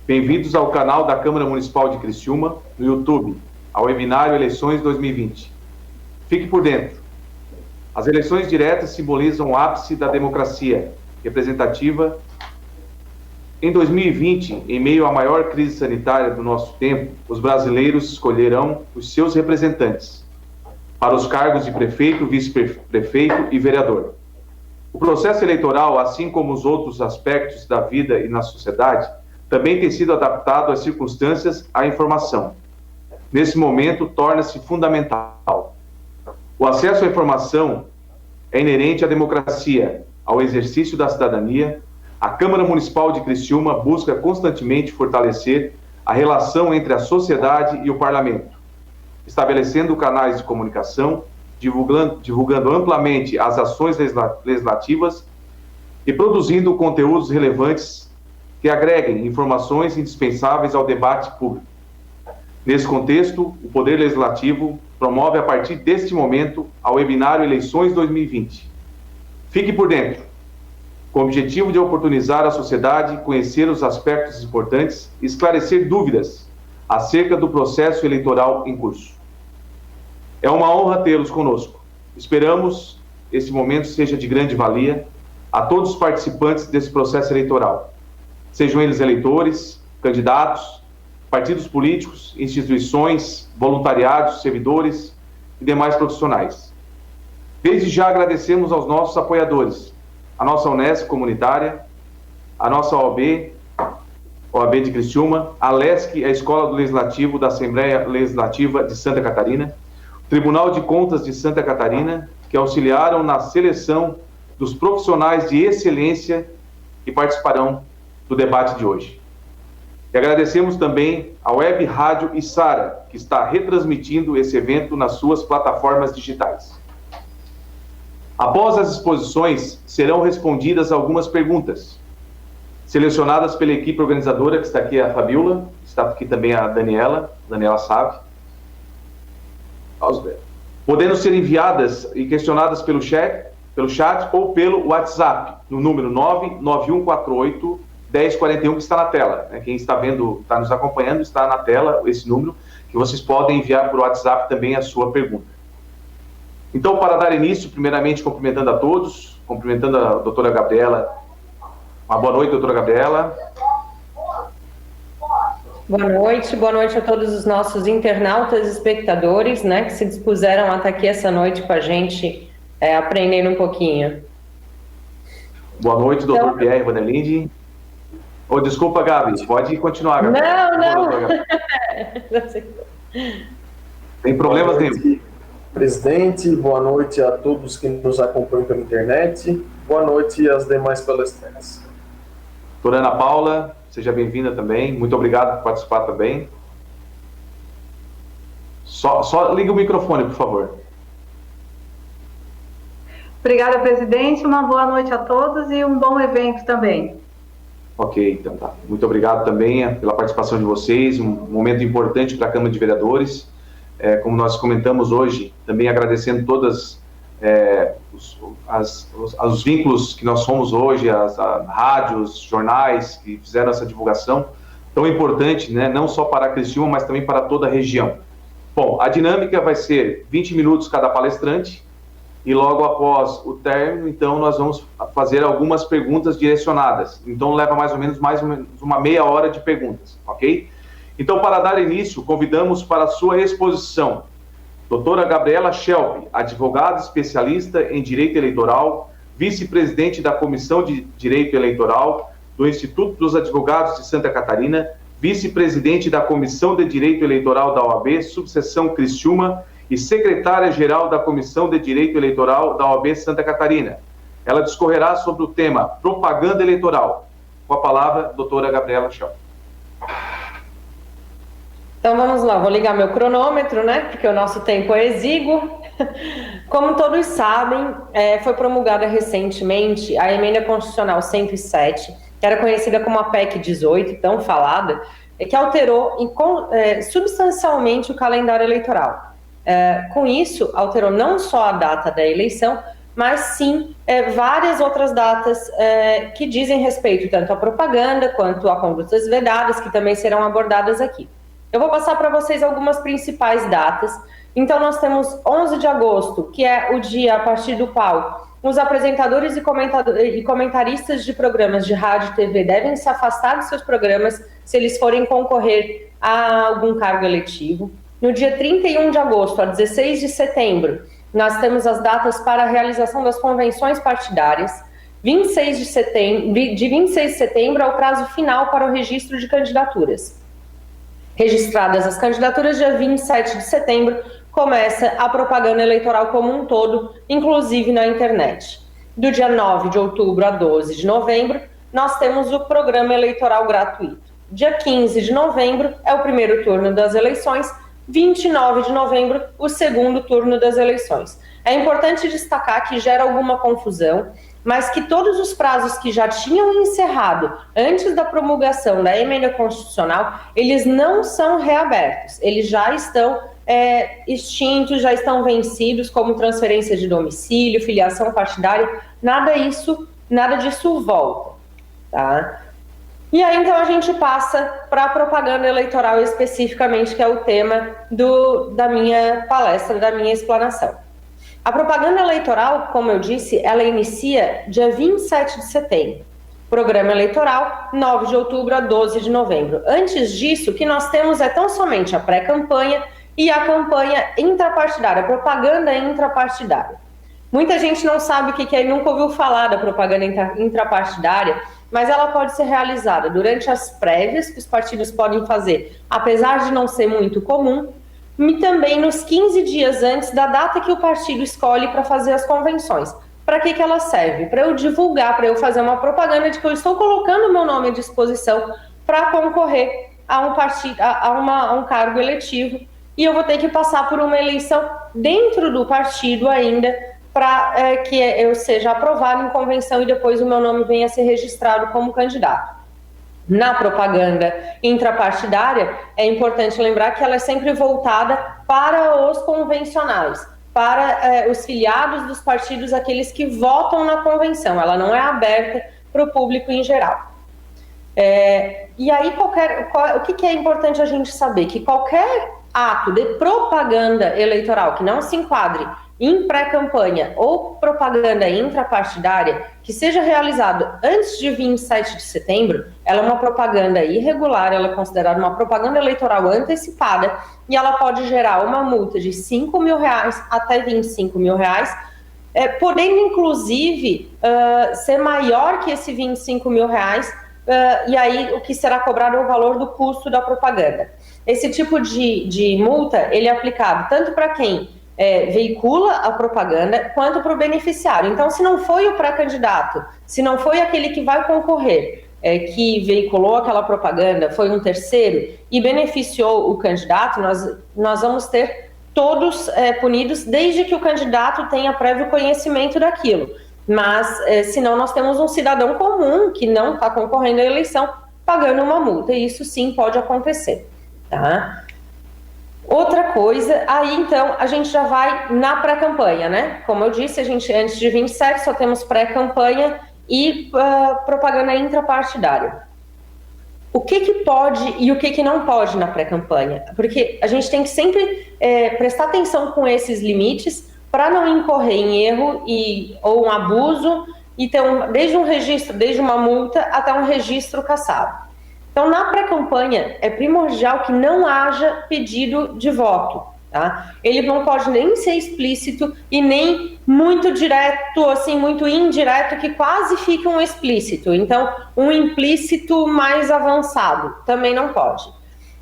Bem-vindos ao canal da Câmara Municipal de Criciúma, no YouTube, ao webinário Eleições 2020. Fique por dentro. As eleições diretas simbolizam o ápice da democracia representativa. Em 2020, em meio à maior crise sanitária do nosso tempo, os brasileiros escolherão os seus representantes para os cargos de prefeito, vice-prefeito e vereador. O processo eleitoral, assim como os outros aspectos da vida e na sociedade, também tem sido adaptado às circunstâncias à informação. Nesse momento, torna-se fundamental. O acesso à informação é inerente à democracia, ao exercício da cidadania. A Câmara Municipal de Criciúma busca constantemente fortalecer a relação entre a sociedade e o parlamento, estabelecendo canais de comunicação, divulgando amplamente as ações legislativas e produzindo conteúdos relevantes que agreguem informações indispensáveis ao debate público. Nesse contexto, o Poder Legislativo promove, a partir deste momento, ao webinário Eleições 2020. Fique por dentro, com o objetivo de oportunizar a sociedade, conhecer os aspectos importantes e esclarecer dúvidas acerca do processo eleitoral em curso. É uma honra tê-los conosco. Esperamos que esse momento seja de grande valia a todos os participantes desse processo eleitoral, sejam eles eleitores, candidatos, partidos políticos, instituições, voluntariados, servidores e demais profissionais. Desde já agradecemos aos nossos apoiadores, a nossa Unesp comunitária, a nossa OAB de Criciúma, a LESC, a Escola do Legislativo da Assembleia Legislativa de Santa Catarina, o Tribunal de Contas de Santa Catarina, que auxiliaram na seleção dos profissionais de excelência que participarão do debate de hoje. E agradecemos também a Web Rádio Içara, que está retransmitindo esse evento nas suas plataformas digitais. Após as exposições, serão respondidas algumas perguntas, selecionadas pela equipe organizadora, que está aqui a Fabiola, está aqui também a Daniela sabe, podendo ser enviadas e questionadas pelo chat ou pelo WhatsApp, no número 99148 1041, que está na tela. Quem está vendo, está nos acompanhando, está na tela esse número, que vocês podem enviar por WhatsApp também a sua pergunta. Então, para dar início, primeiramente cumprimentando a todos, cumprimentando a doutora Gabriela. Uma boa noite, doutora Gabriela. Boa noite a todos os nossos internautas e espectadores, que se dispuseram a estar aqui essa noite com a gente, aprendendo um pouquinho. Boa noite, doutor Pierre Vanderlinde. Desculpa, Gabi, pode continuar, Gabi. Não. Tem problemas nenhum. Presidente, boa noite a todos que nos acompanham pela internet. Boa noite às demais palestrantes. Doutora Ana Paula, seja bem-vinda também. Muito obrigado por participar também. Só liga o microfone, por favor. Obrigada, presidente. Uma boa noite a todos e um bom evento também. Ok, então tá. Muito obrigado também pela participação de vocês. Um momento importante para a Câmara de Vereadores. Como nós comentamos hoje, também agradecendo todas os vínculos que nós somos hoje, as rádios, jornais que fizeram essa divulgação tão importante, não só para a Criciúma, mas também para toda a região. Bom, a dinâmica vai ser 20 minutos cada palestrante e logo após o término, então, nós vamos fazer algumas perguntas direcionadas. Então, leva mais ou menos uma meia hora de perguntas, ok? Então, para dar início, convidamos para a sua exposição doutora Gabriela Schelp, advogada especialista em Direito Eleitoral, vice-presidente da Comissão de Direito Eleitoral do Instituto dos Advogados de Santa Catarina, vice-presidente da Comissão de Direito Eleitoral da OAB, subseção Criciúma, e secretária-geral da Comissão de Direito Eleitoral da OAB Santa Catarina. Ela discorrerá sobre o tema propaganda eleitoral. Com a palavra, doutora Gabriela Schelp. Então vamos lá, vou ligar meu cronômetro, porque o nosso tempo é exíguo. Como todos sabem, foi promulgada recentemente a Emenda Constitucional 107, que era conhecida como a PEC 18, tão falada, que alterou substancialmente o calendário eleitoral. Com isso, alterou não só a data da eleição, mas sim várias outras datas que dizem respeito tanto à propaganda quanto a condutas vedadas, que também serão abordadas aqui. Eu vou passar para vocês algumas principais datas. Então, nós temos 11 de agosto, que é o dia a partir do qual os apresentadores e comentaristas de programas de rádio e TV devem se afastar de seus programas se eles forem concorrer a algum cargo eletivo. No dia 31 de agosto a 16 de setembro, nós temos as datas para a realização das convenções partidárias. De 26 de setembro é o prazo final para o registro de candidaturas. Registradas as candidaturas, dia 27 de setembro, começa a propaganda eleitoral como um todo, inclusive na internet. Do dia 9 de outubro a 12 de novembro, nós temos o programa eleitoral gratuito. Dia 15 de novembro é o primeiro turno das eleições, 29 de novembro, o segundo turno das eleições. É importante destacar que gera alguma confusão, mas que todos os prazos que já tinham encerrado antes da promulgação da emenda constitucional, eles não são reabertos, eles já estão extintos, já estão vencidos, como transferência de domicílio, filiação partidária, nada disso volta, tá? E aí, então, a gente passa para a propaganda eleitoral especificamente, que é o tema da minha palestra, da minha explanação. A propaganda eleitoral, como eu disse, ela inicia dia 27 de setembro. Programa eleitoral, 9 de outubro a 12 de novembro. Antes disso, o que nós temos é tão somente a pré-campanha e a campanha intrapartidária, a propaganda intrapartidária. Muita gente não sabe o que é e nunca ouviu falar da propaganda intrapartidária, mas ela pode ser realizada durante as prévias que os partidos podem fazer, apesar de não ser muito comum, e também nos 15 dias antes da data que o partido escolhe para fazer as convenções. Para que ela serve? Para eu divulgar, para eu fazer uma propaganda de que eu estou colocando o meu nome à disposição para concorrer a um cargo eletivo, e eu vou ter que passar por uma eleição dentro do partido ainda, para que eu seja aprovado em convenção e depois o meu nome venha a ser registrado como candidato. Na propaganda intrapartidária, é importante lembrar que ela é sempre voltada para os convencionais, para os filiados dos partidos, aqueles que votam na convenção. Ela não é aberta para o público em geral. E aí, o que é importante a gente saber? Que qualquer ato de propaganda eleitoral que não se enquadre em pré-campanha ou propaganda intrapartidária, que seja realizado antes de 27 de setembro, ela é uma propaganda irregular, ela é considerada uma propaganda eleitoral antecipada e ela pode gerar uma multa de R$5 mil até R$25 mil, podendo inclusive ser maior que esse R$25 mil, e aí o que será cobrado é o valor do custo da propaganda. Esse tipo de multa, ele é aplicado tanto para quem veicula a propaganda, quanto para o beneficiário. Então, se não foi o pré-candidato, se não foi aquele que vai concorrer, que veiculou aquela propaganda, foi um terceiro e beneficiou o candidato, nós vamos ter todos punidos, desde que o candidato tenha prévio conhecimento daquilo. Mas, senão, nós temos um cidadão comum que não está concorrendo à eleição, pagando uma multa, e isso sim pode acontecer, tá? Outra coisa, aí então a gente já vai na pré-campanha, né? Como eu disse, a gente antes de 27 só temos pré-campanha e propaganda intrapartidária. O que pode e o que não pode na pré-campanha? Porque a gente tem que sempre prestar atenção com esses limites para não incorrer em erro ou um abuso e ter desde um registro, desde uma multa até um registro cassado. Então, na pré-campanha, é primordial que não haja pedido de voto, tá? Ele não pode nem ser explícito e nem muito direto, assim, muito indireto, que quase fica um explícito. Então, um implícito mais avançado também não pode.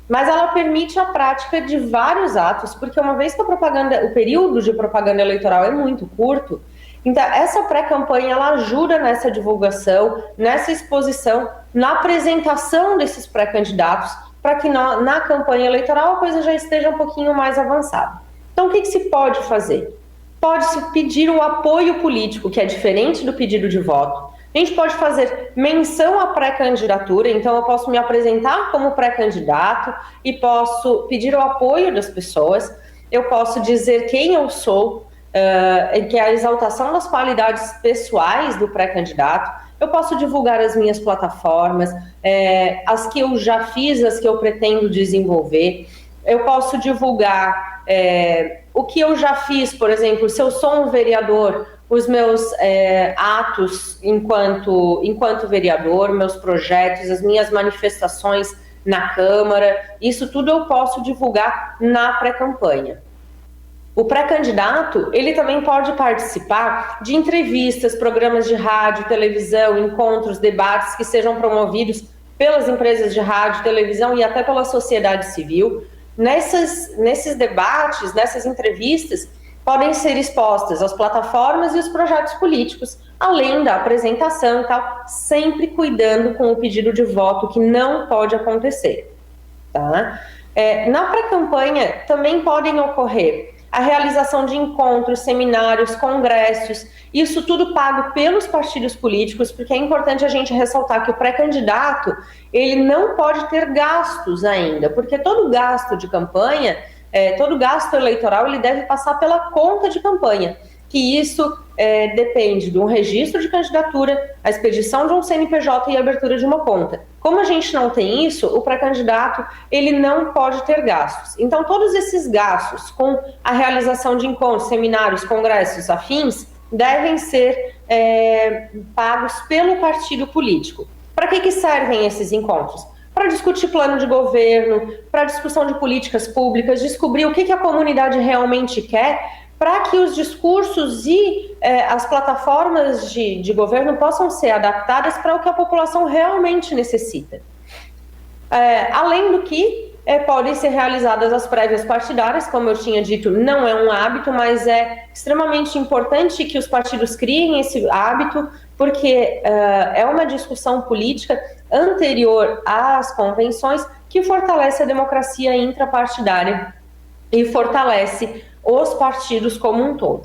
Mas ela permite a prática de vários atos, porque uma vez que o período de propaganda eleitoral é muito curto, então essa pré-campanha ela ajuda nessa divulgação, nessa exposição, na apresentação desses pré-candidatos, para que na campanha eleitoral a coisa já esteja um pouquinho mais avançada. Então, o que se pode fazer? Pode-se pedir o apoio político, que é diferente do pedido de voto. A gente pode fazer menção à pré-candidatura, então eu posso me apresentar como pré-candidato e posso pedir o apoio das pessoas, eu posso dizer quem eu sou, que é a exaltação das qualidades pessoais do pré-candidato. Eu posso divulgar as minhas plataformas, as que eu já fiz, as que eu pretendo desenvolver. Eu posso divulgar o que eu já fiz, por exemplo, se eu sou um vereador, os meus atos enquanto vereador, meus projetos, as minhas manifestações na Câmara, isso tudo eu posso divulgar na pré-campanha. O pré-candidato, ele também pode participar de entrevistas, programas de rádio, televisão, encontros, debates que sejam promovidos pelas empresas de rádio, televisão e até pela sociedade civil. Nesses debates, nessas entrevistas, podem ser expostas as plataformas e os projetos políticos, além da apresentação e tal, sempre cuidando com o pedido de voto, que não pode acontecer. Tá? Na pré-campanha também podem ocorrer a realização de encontros, seminários, congressos, isso tudo pago pelos partidos políticos, porque é importante a gente ressaltar que o pré-candidato, ele não pode ter gastos ainda, porque todo gasto de campanha, todo gasto eleitoral, ele deve passar pela conta de campanha, que isso depende de um registro de candidatura, a expedição de um CNPJ e a abertura de uma conta. Como a gente não tem isso, o pré-candidato, ele não pode ter gastos. Então, todos esses gastos com a realização de encontros, seminários, congressos, afins, devem ser pagos pelo partido político. Para que servem esses encontros? Para discutir plano de governo, para discussão de políticas públicas, descobrir o que a comunidade realmente quer, para que os discursos e as plataformas de governo possam ser adaptadas para o que a população realmente necessita. Além do que, podem ser realizadas as prévias partidárias, como eu tinha dito, não é um hábito, mas é extremamente importante que os partidos criem esse hábito, porque é uma discussão política anterior às convenções que fortalece a democracia intrapartidária e fortalece os partidos como um todo.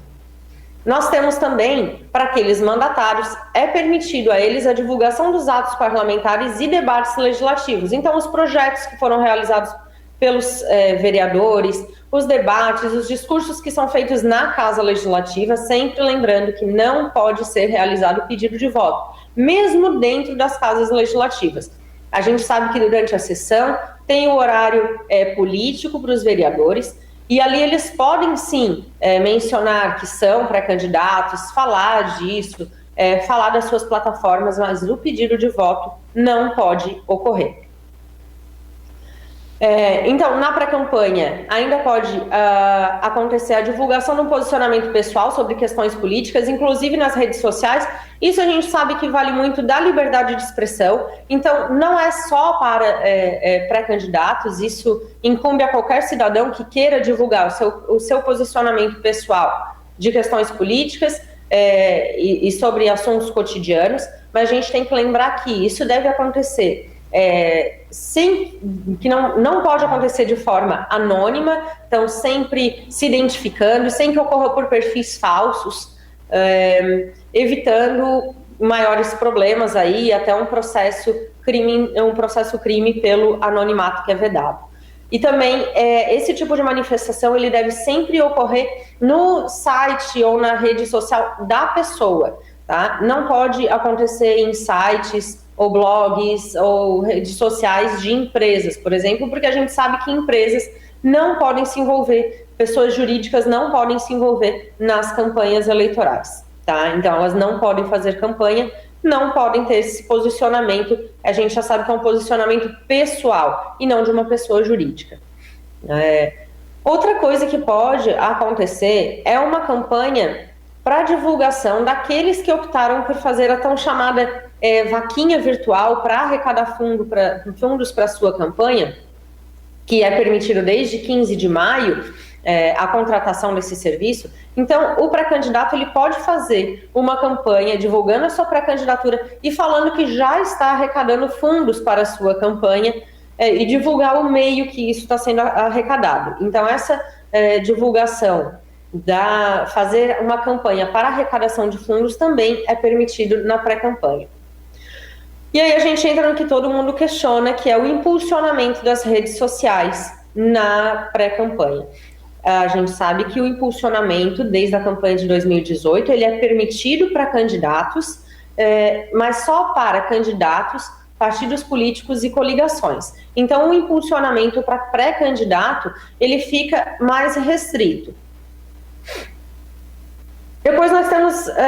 Nós temos também, para aqueles mandatários, é permitido a eles a divulgação dos atos parlamentares e debates legislativos. Então, os projetos que foram realizados pelos vereadores, os debates, os discursos que são feitos na Casa Legislativa, sempre lembrando que não pode ser realizado o pedido de voto, mesmo dentro das casas legislativas. A gente sabe que durante a sessão tem o horário político para os vereadores, e ali eles podem, sim, mencionar que são pré-candidatos, falar disso, falar das suas plataformas, mas o pedido de voto não pode ocorrer. Então, na pré-campanha, ainda pode acontecer a divulgação de um posicionamento pessoal sobre questões políticas, inclusive nas redes sociais. Isso a gente sabe que vale muito da liberdade de expressão. Então, não é só para pré-candidatos, isso incumbe a qualquer cidadão que queira divulgar o seu posicionamento pessoal de questões políticas e sobre assuntos cotidianos, mas a gente tem que lembrar que isso deve acontecer que não pode acontecer de forma anônima, então sempre se identificando, sem que ocorra por perfis falsos, evitando maiores problemas aí, até um processo crime pelo anonimato que é vedado. E também esse tipo de manifestação ele deve sempre ocorrer no site ou na rede social da pessoa, tá? Não pode acontecer em sites ou blogs, ou redes sociais de empresas, por exemplo, porque a gente sabe que empresas não podem se envolver, pessoas jurídicas não podem se envolver nas campanhas eleitorais, tá? Então, elas não podem fazer campanha, não podem ter esse posicionamento, a gente já sabe que é um posicionamento pessoal, e não de uma pessoa jurídica. Outra coisa que pode acontecer é uma campanha para divulgação daqueles que optaram por fazer a tão chamada vaquinha virtual para arrecadar fundos para a sua campanha, que é permitido desde 15 de maio, a contratação desse serviço. Então, o pré-candidato ele pode fazer uma campanha divulgando a sua pré-candidatura e falando que já está arrecadando fundos para a sua campanha e divulgar o meio que isso está sendo arrecadado. Então, essa divulgação fazer uma campanha para arrecadação de fundos também é permitido na pré-campanha. E aí a gente entra no que todo mundo questiona, que é o impulsionamento das redes sociais na pré-campanha. a gente sabe que o impulsionamento, desde a campanha de 2018, ele é permitido para candidatos, mas só para candidatos, partidos políticos e coligações. Então, o impulsionamento para pré-candidato, ele fica mais restrito. Depois nós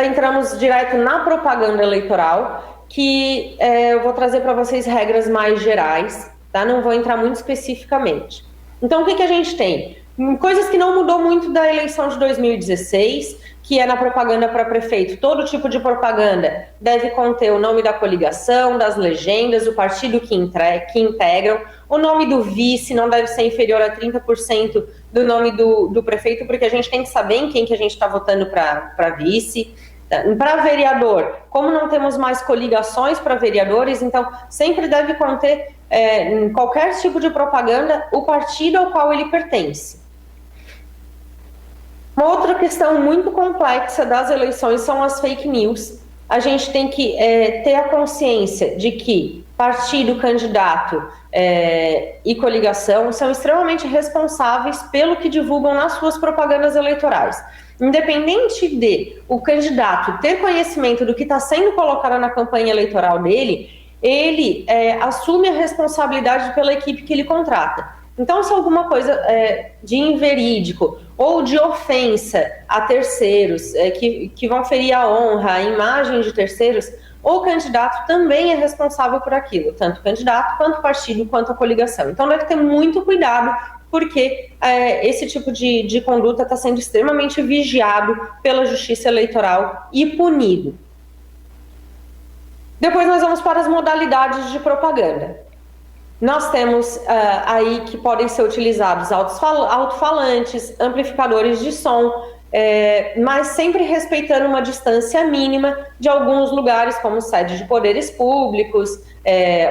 entramos direto na propaganda eleitoral, que eu vou trazer para vocês regras mais gerais, tá? Não vou entrar muito especificamente. Então, o que a gente tem? Coisas que não mudou muito da eleição de 2016, que é na propaganda para prefeito. Todo tipo de propaganda deve conter o nome da coligação, das legendas, o partido que integram. O nome do vice não deve ser inferior a 30% do nome do prefeito, porque a gente tem que saber em quem que a gente está votando para vice. Para vereador, como não temos mais coligações para vereadores, então sempre deve conter, em qualquer tipo de propaganda, o partido ao qual ele pertence. Uma outra questão muito complexa das eleições são as fake news. A gente tem que ter a consciência de que partido, candidato e coligação são extremamente responsáveis pelo que divulgam nas suas propagandas eleitorais. Independente de o candidato ter conhecimento do que está sendo colocado na campanha eleitoral dele, ele assume a responsabilidade pela equipe que ele contrata. Então, se alguma coisa de inverídico ou de ofensa a terceiros, que vão ferir a honra, a imagem de terceiros, o candidato também é responsável por aquilo, tanto o candidato, quanto o partido, quanto a coligação. Então, deve ter muito cuidado, porque esse tipo de conduta está sendo extremamente vigiado pela Justiça Eleitoral e punido. Depois nós vamos para as modalidades de propaganda. Nós temos aí que podem ser utilizados alto-falantes, amplificadores de som, mas sempre respeitando uma distância mínima de alguns lugares, como sede de poderes públicos,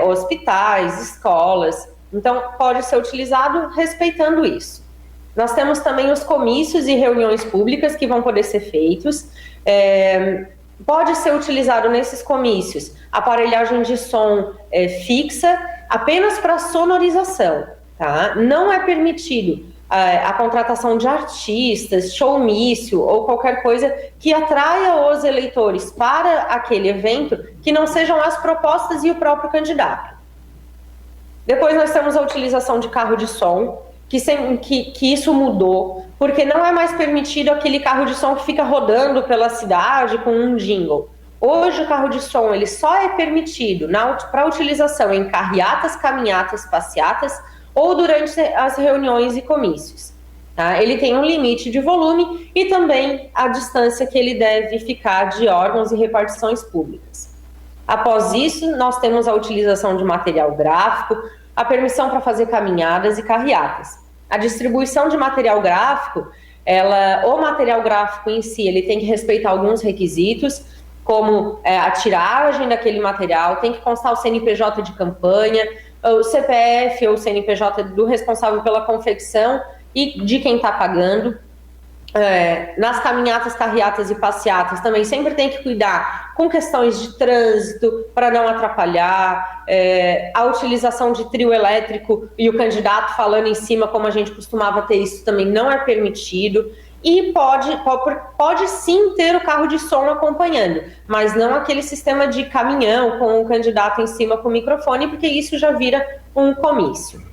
hospitais, escolas. Então, pode ser utilizado respeitando isso. Nós temos também os comícios e reuniões públicas que vão poder ser feitos. Pode ser utilizado nesses comícios aparelhagem de som fixa, apenas para sonorização, tá? Não é permitido a contratação de artistas, showmício ou qualquer coisa que atraia os eleitores para aquele evento que não sejam as propostas e o próprio candidato. Depois nós temos a utilização de carro de som, que isso mudou, porque não é mais permitido aquele carro de som que fica rodando pela cidade com um jingle. Hoje o carro de som ele só é permitido para utilização em carreatas, caminhatas, passeatas ou durante as reuniões e comícios. Tá? Ele tem um limite de volume e também a distância que ele deve ficar de órgãos e repartições públicas. Após isso, nós temos a utilização de material gráfico, a permissão para fazer caminhadas e carreatas. A distribuição de material gráfico, o material gráfico em si, ele tem que respeitar alguns requisitos, como a tiragem daquele material, tem que constar o CNPJ de campanha, o CPF ou o CNPJ do responsável pela confecção e de quem está pagando. Nas caminhatas, carreatas e passeatas também sempre tem que cuidar com questões de trânsito para não atrapalhar, a utilização de trio elétrico e o candidato falando em cima, como a gente costumava ter, isso também não é permitido. E pode sim ter o carro de som acompanhando, mas não aquele sistema de caminhão com o candidato em cima com o microfone, porque isso já vira um comício.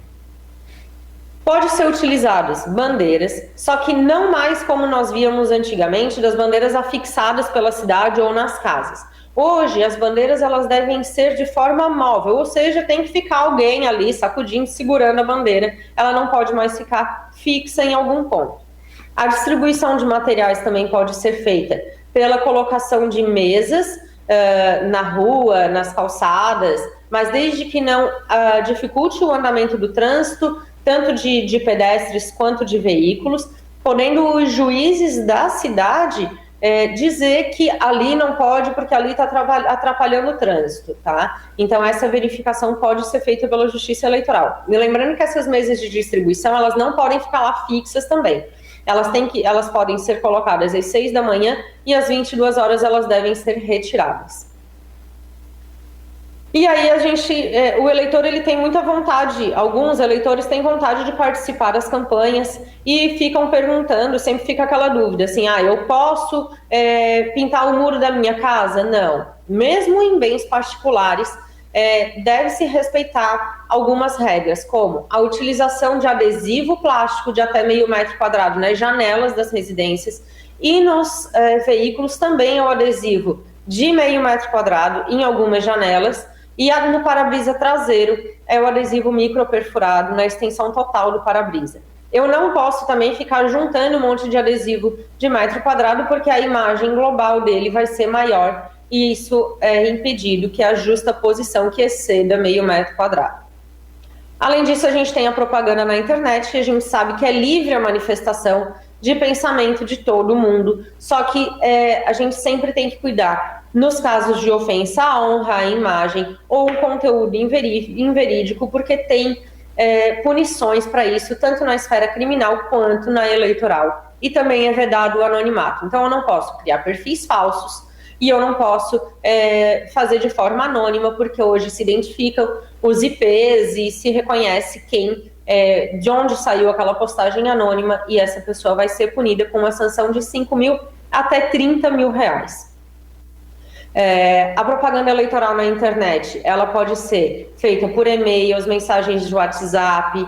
Pode ser utilizadas bandeiras, só que não mais como nós víamos antigamente, das bandeiras afixadas pela cidade ou nas casas. Hoje, as bandeiras elas devem ser de forma móvel, ou seja, tem que ficar alguém ali sacudindo, segurando a bandeira. Ela não pode mais ficar fixa em algum ponto. A distribuição de materiais também pode ser feita pela colocação de mesas na rua, nas calçadas, mas desde que não dificulte o andamento do trânsito, tanto de pedestres quanto de veículos, podendo os juízes da cidade dizer que ali não pode porque ali está atrapalhando o trânsito, tá? Então essa verificação pode ser feita pela Justiça Eleitoral. E lembrando que essas mesas de distribuição, elas não podem ficar lá fixas também. Elas podem ser colocadas às 6 da manhã e às 22 horas elas devem ser retiradas. E aí o eleitor ele tem muita vontade, alguns eleitores têm vontade de participar das campanhas e ficam perguntando, sempre fica aquela dúvida, assim, eu posso pintar o muro da minha casa? Não. Mesmo em bens particulares, deve-se respeitar algumas regras, como a utilização de adesivo plástico de até meio metro quadrado nas janelas das residências e nos veículos também o adesivo de meio metro quadrado em algumas janelas. E no para-brisa traseiro é o adesivo microperfurado na extensão total do para-brisa. Eu não posso também ficar juntando um monte de adesivo de metro quadrado, porque a imagem global dele vai ser maior e isso é impedido que a justa posição que exceda meio metro quadrado. Além disso, a gente tem a propaganda na internet, que a gente sabe que é livre a manifestação de pensamento de todo mundo, só que a gente sempre tem que cuidar nos casos de ofensa à honra, à imagem ou conteúdo inverídico, porque tem punições para isso, tanto na esfera criminal quanto na eleitoral. E também é vedado o anonimato. Então, eu não posso criar perfis falsos e eu não posso fazer de forma anônima, porque hoje se identificam os IPs e se reconhece de onde saiu aquela postagem anônima, e essa pessoa vai ser punida com uma sanção de 5 mil até 30 mil reais. A propaganda eleitoral na internet, ela pode ser feita por e-mails, mensagens de WhatsApp,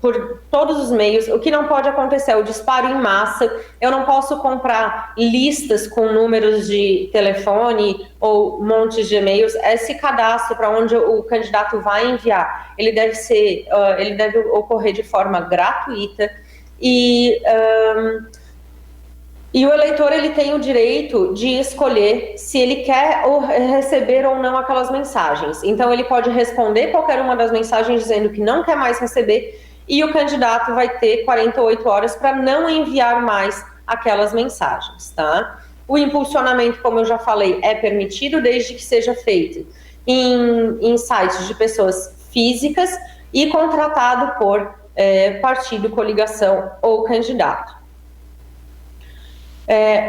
por todos os meios. O que não pode acontecer é o disparo em massa. Eu não posso comprar listas com números de telefone ou montes de e-mails. Esse cadastro para onde o candidato vai enviar, ele deve ocorrer de forma gratuita e o eleitor ele tem o direito de escolher se ele quer receber ou não aquelas mensagens. Então ele pode responder qualquer uma das mensagens dizendo que não quer mais receber, e o candidato vai ter 48 horas para não enviar mais aquelas mensagens, tá? O impulsionamento, como eu já falei, é permitido desde que seja feito em sites de pessoas físicas e contratado por partido, coligação ou candidato.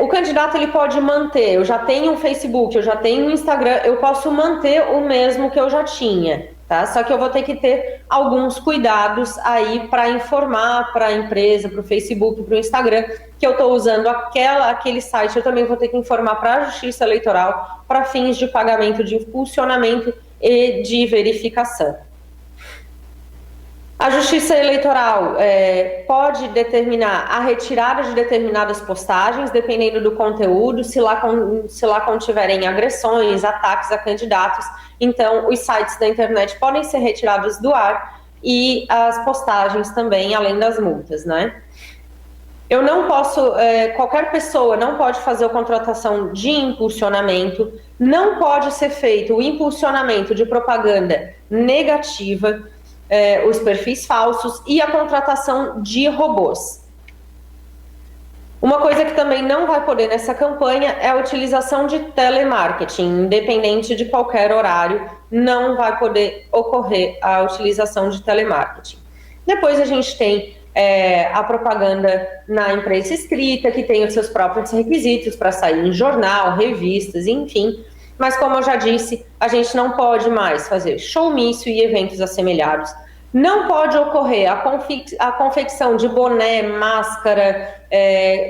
O candidato ele pode manter, eu já tenho um Facebook, eu já tenho um Instagram, eu posso manter o mesmo que eu já tinha, tá? Só que eu vou ter que ter alguns cuidados aí para informar para a empresa, para o Facebook, para o Instagram, que eu estou usando aquele site. Eu também vou ter que informar para a Justiça Eleitoral para fins de pagamento de impulsionamento e de verificação. A Justiça Eleitoral pode determinar a retirada de determinadas postagens, dependendo do conteúdo, se lá contiverem agressões, ataques a candidatos. Então, os sites da internet podem ser retirados do ar e as postagens também, além das multas, né? Eu não posso, qualquer pessoa não pode fazer a contratação de impulsionamento, não pode ser feito o impulsionamento de propaganda negativa, os perfis falsos e a contratação de robôs. Uma coisa que também não vai poder nessa campanha é a utilização de telemarketing, independente de qualquer horário, não vai poder ocorrer a utilização de telemarketing. Depois a gente tem a propaganda na imprensa escrita, que tem os seus próprios requisitos para sair em jornal, revistas, enfim. Mas, como eu já disse, a gente não pode mais fazer showmício e eventos assemelhados. Não pode ocorrer a confecção de boné, máscara,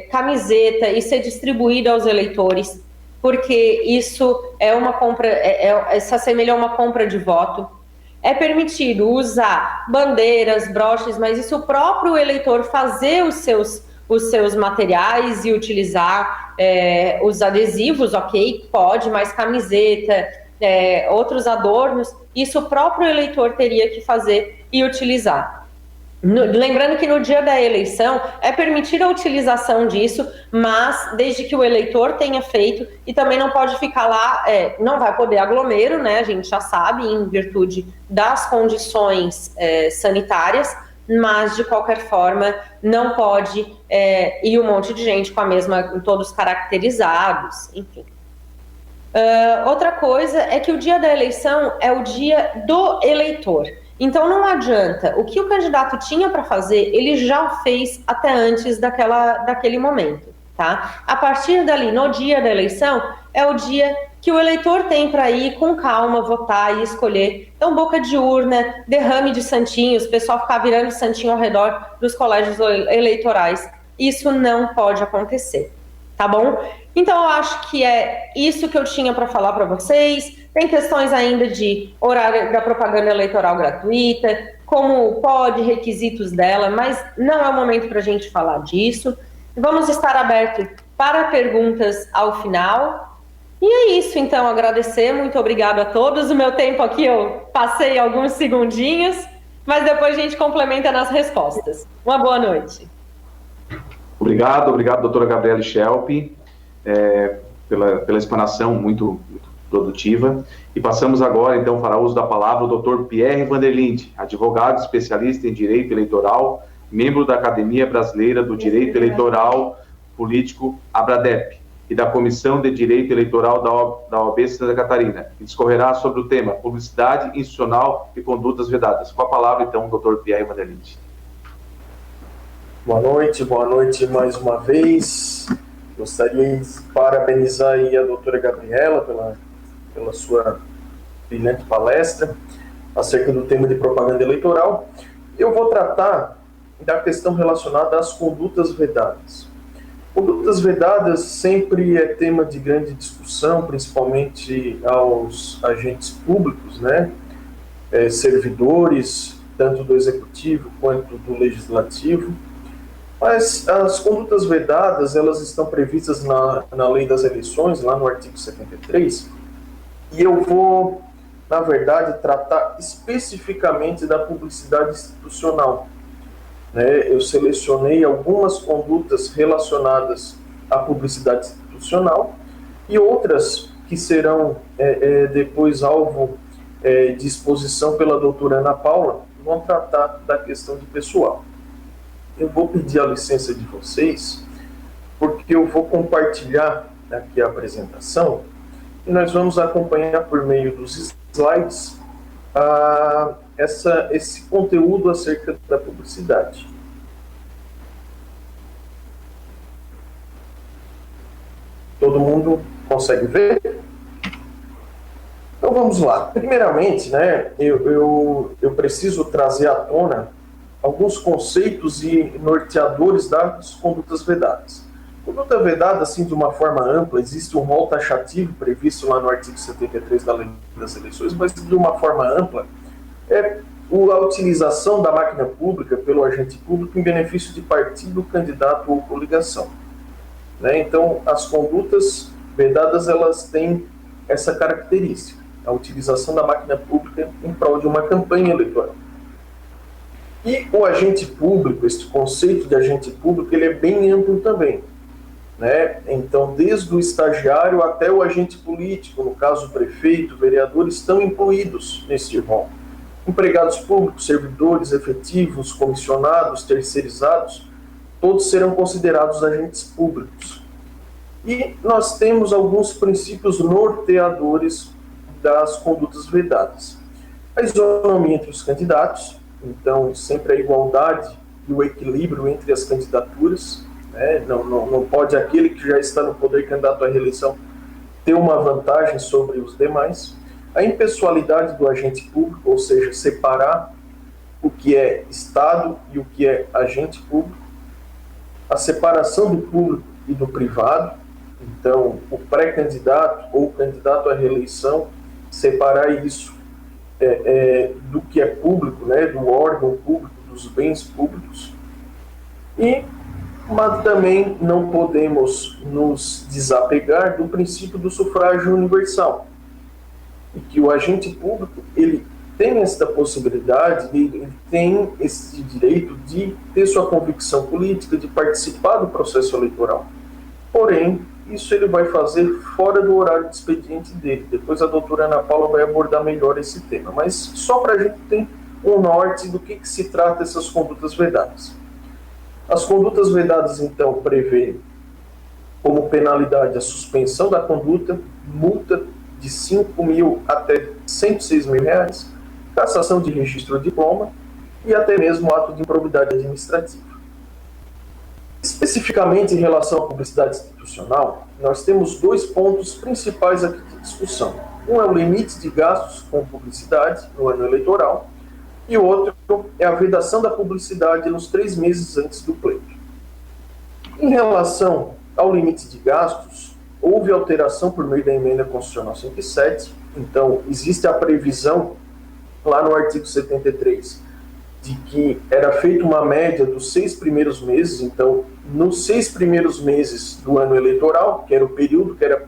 camiseta e ser distribuída aos eleitores, porque isso se assemelha a uma compra de voto. É permitido usar bandeiras, broches, mas isso o próprio eleitor fazer os seus materiais e utilizar os adesivos, ok, pode, mas camiseta, outros adornos, isso o próprio eleitor teria que fazer e utilizar. Lembrando que no dia da eleição é permitida a utilização disso, mas desde que o eleitor tenha feito, e também não pode ficar lá, não vai poder aglomero, né? A gente já sabe, em virtude das condições sanitárias, mas de qualquer forma não pode ir um monte de gente com todos caracterizados, enfim. Outra coisa é que o dia da eleição é o dia do eleitor. Então não adianta, o que o candidato tinha para fazer, ele já fez até antes daquele momento, tá? A partir dali, no dia da eleição, é o dia que o eleitor tem para ir com calma votar e escolher. Então, boca de urna, derrame de santinhos, o pessoal ficar virando santinho ao redor dos colégios eleitorais. Isso não pode acontecer, tá bom? Então, eu acho que é isso que eu tinha para falar para vocês. Tem questões ainda de horário da propaganda eleitoral gratuita, como pode, requisitos dela, mas não é o momento para a gente falar disso. Vamos estar abertos para perguntas ao final. E é isso, então, agradecer, muito obrigado a todos. O meu tempo aqui eu passei alguns segundinhos, mas depois a gente complementa nas respostas. Uma boa noite. Obrigado, doutora Gabriela Schelp, pela explanação muito produtiva. E passamos agora, então, para o uso da palavra o doutor Pierre Vanderlinde, advogado especialista em Direito Eleitoral, membro da Academia Brasileira do Direito Eleitoral Político, ABRADEP, e da Comissão de Direito Eleitoral da OAB Santa Catarina, que discorrerá sobre o tema Publicidade Institucional e Condutas Vedadas. Com a palavra, então, o doutor Pierre Vanderlinde. Boa noite mais uma vez. Gostaria de parabenizar aí a doutora Gabriela pela sua brilhante palestra acerca do tema de propaganda eleitoral. Eu vou tratar da questão relacionada às condutas vedadas. Condutas vedadas sempre é tema de grande discussão, principalmente aos agentes públicos, né? Servidores, tanto do Executivo quanto do Legislativo. Mas as condutas vedadas, elas estão previstas na Lei das Eleições, lá no artigo 73, e eu vou, na verdade, tratar especificamente da publicidade institucional. Eu selecionei algumas condutas relacionadas à publicidade institucional e outras que serão depois alvo de exposição pela doutora Ana Paula, vão tratar da questão de pessoal. Eu vou pedir a licença de vocês, porque eu vou compartilhar aqui a apresentação e nós vamos acompanhar por meio dos slides esse conteúdo acerca da publicidade. Todo mundo consegue ver? Então vamos lá. Primeiramente, eu preciso trazer à tona alguns conceitos e norteadores das condutas vedadas. Conduta vedada, assim, de uma forma ampla, existe um rol taxativo previsto lá no artigo 73 da Lei das Eleições, mas de uma forma ampla, a utilização da máquina pública pelo agente público em benefício de partido, candidato ou coligação. Então, as condutas vedadas, elas têm essa característica, a utilização da máquina pública em prol de uma campanha eleitoral. E o agente público, esse conceito de agente público, ele é bem amplo também. Então, desde o estagiário até o agente político, no caso o prefeito, o vereador, estão incluídos nesse rol. Empregados públicos, servidores efetivos, comissionados, terceirizados, todos serão considerados agentes públicos. E nós temos alguns princípios norteadores das condutas vedadas. A isonomia entre os candidatos, então sempre a igualdade e o equilíbrio entre as candidaturas, não pode aquele que já está no poder candidato à reeleição ter uma vantagem sobre os demais. A impessoalidade do agente público, ou seja, separar o que é Estado e o que é agente público. A separação do público e do privado, então o pré-candidato ou o candidato à reeleição, separar isso do que é público, do órgão público, dos bens públicos. Mas também não podemos nos desapegar do princípio do sufrágio universal, e que o agente público, ele tem esta possibilidade, ele tem esse direito de ter sua convicção política, de participar do processo eleitoral. Porém, isso ele vai fazer fora do horário de expediente dele. Depois a doutora Ana Paula vai abordar melhor esse tema. Mas só para a gente ter um norte do que se trata essas condutas vedadas. As condutas vedadas, então, prevêem como penalidade a suspensão da conduta, multa de 5 mil até 106 mil reais, cassação de registro de diploma e até mesmo ato de improbidade administrativa. Especificamente em relação à publicidade institucional, nós temos dois pontos principais aqui discussão. Um é o limite de gastos com publicidade no ano eleitoral, e o outro é a vedação da publicidade nos 3 meses antes do pleito. Em relação ao limite de gastos, houve alteração por meio da emenda constitucional 107, então existe a previsão lá no artigo 73 de que era feita uma média dos 6 primeiros meses, então nos 6 primeiros meses do ano eleitoral, que era o período que era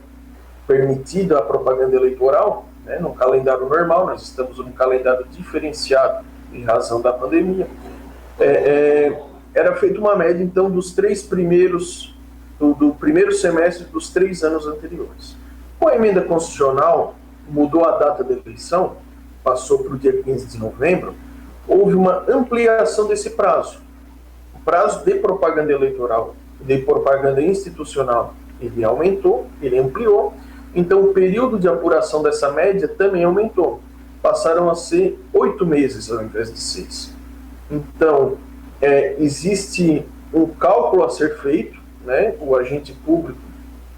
permitido a propaganda eleitoral, né, no calendário normal, nós estamos num calendário diferenciado em razão da pandemia, era feita uma média, então, dos 3 primeiros, do primeiro semestre dos 3 anos anteriores. Com a emenda constitucional, mudou a data da eleição, passou para o dia 15 de novembro, houve uma ampliação desse prazo. O prazo de propaganda eleitoral, de propaganda institucional, ele aumentou, ele ampliou, então o período de apuração dessa média também aumentou. Passaram a ser 8 meses ao invés de 6. Então, existe um cálculo a ser feito, né? O agente público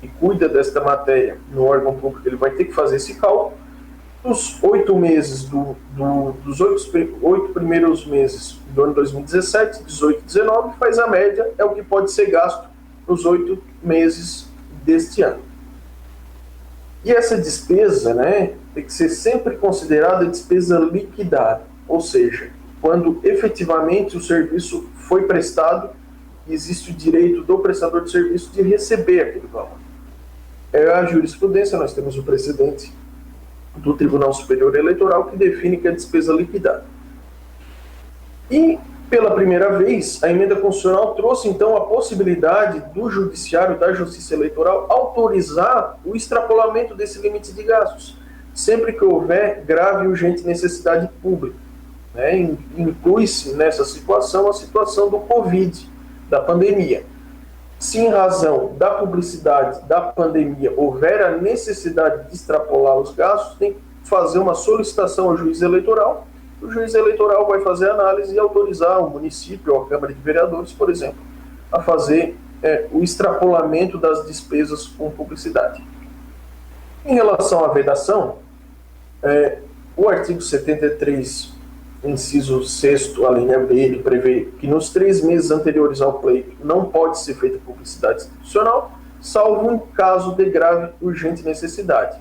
que cuida desta matéria no órgão público, ele vai ter que fazer esse cálculo. Os 8 meses, dos 8 primeiros meses do ano 2017, 18 e 19, faz a média, é o que pode ser gasto nos 8 meses deste ano. E essa despesa, né, tem que ser sempre considerada despesa liquidada, ou seja, quando efetivamente o serviço foi prestado, existe o direito do prestador de serviço de receber aquele valor. É a jurisprudência, nós temos o precedente do Tribunal Superior Eleitoral que define que é despesa liquidada. E, pela primeira vez, a emenda constitucional trouxe, então, a possibilidade do Judiciário, da Justiça Eleitoral, autorizar o extrapolamento desse limite de gastos, sempre que houver grave e urgente necessidade pública. Né? Inclui-se nessa situação a situação do Covid, da pandemia. Se em razão da publicidade da pandemia houver a necessidade de extrapolar os gastos, tem que fazer uma solicitação ao juiz eleitoral. O juiz eleitoral vai fazer a análise e autorizar o município ou a Câmara de Vereadores, por exemplo, a fazer o extrapolamento das despesas com publicidade. Em relação à vedação, o artigo 73, inciso 6º, a linha B, ele prevê que nos 3 meses anteriores ao pleito não pode ser feita publicidade institucional, salvo em caso de grave e urgente necessidade.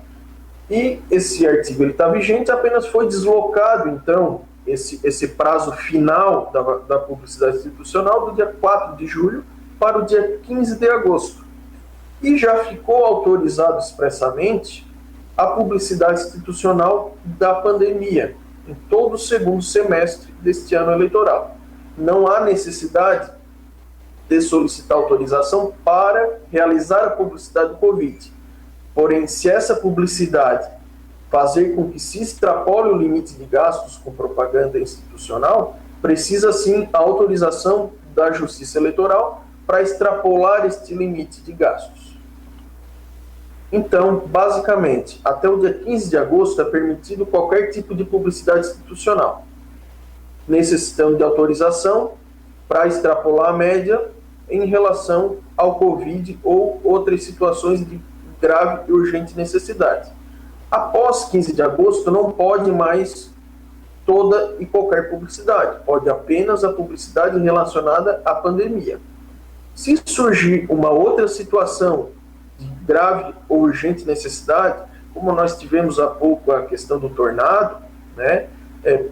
E esse artigo está vigente, apenas foi deslocado, então, esse prazo final da publicidade institucional do dia 4 de julho para o dia 15 de agosto. E já ficou autorizado expressamente a publicidade institucional da pandemia, em todo o segundo semestre deste ano eleitoral. Não há necessidade de solicitar autorização para realizar a publicidade do Covid. Porém, se essa publicidade fazer com que se extrapole o limite de gastos com propaganda institucional, precisa sim a autorização da Justiça Eleitoral para extrapolar este limite de gastos. Então, basicamente, até o dia 15 de agosto é permitido qualquer tipo de publicidade institucional, necessitando de autorização para extrapolar a média em relação ao Covid ou outras situações de grave e urgente necessidade. Após 15 de agosto, não pode mais toda e qualquer publicidade, pode apenas a publicidade relacionada à pandemia. Se surgir uma outra situação de grave ou urgente necessidade, como nós tivemos há pouco a questão do tornado, né,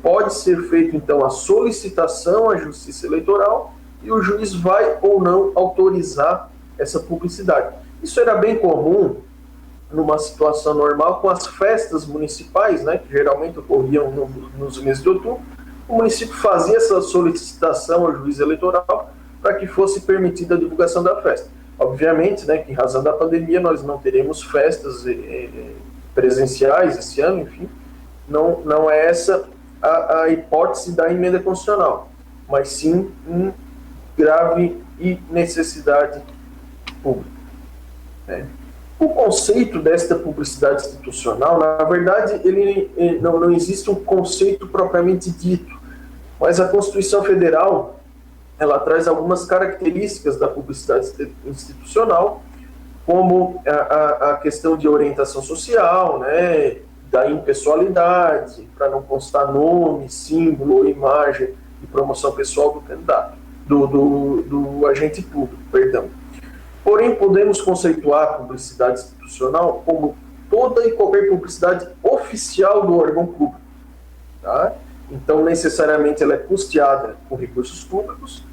pode ser feita então a solicitação à Justiça Eleitoral e o juiz vai ou não autorizar essa publicidade. Isso era bem comum numa situação normal com as festas municipais, né, que geralmente ocorriam nos meses de outubro. O município fazia essa solicitação ao juiz eleitoral para que fosse permitida a divulgação da festa. Obviamente, né, que em razão da pandemia nós não teremos festas presenciais esse ano, enfim, não é essa a hipótese da emenda constitucional, mas sim em grave e necessidade pública. O conceito desta publicidade institucional, na verdade, ele não existe um conceito propriamente dito, mas a Constituição Federal ela traz algumas características da publicidade institucional como a questão de orientação social, né, da impessoalidade, para não constar nome, símbolo ou imagem de promoção pessoal do candidato, do agente público, perdão. Porém, podemos conceituar a publicidade institucional como toda e qualquer publicidade oficial do órgão público. Tá? Então, necessariamente, ela é custeada com recursos públicos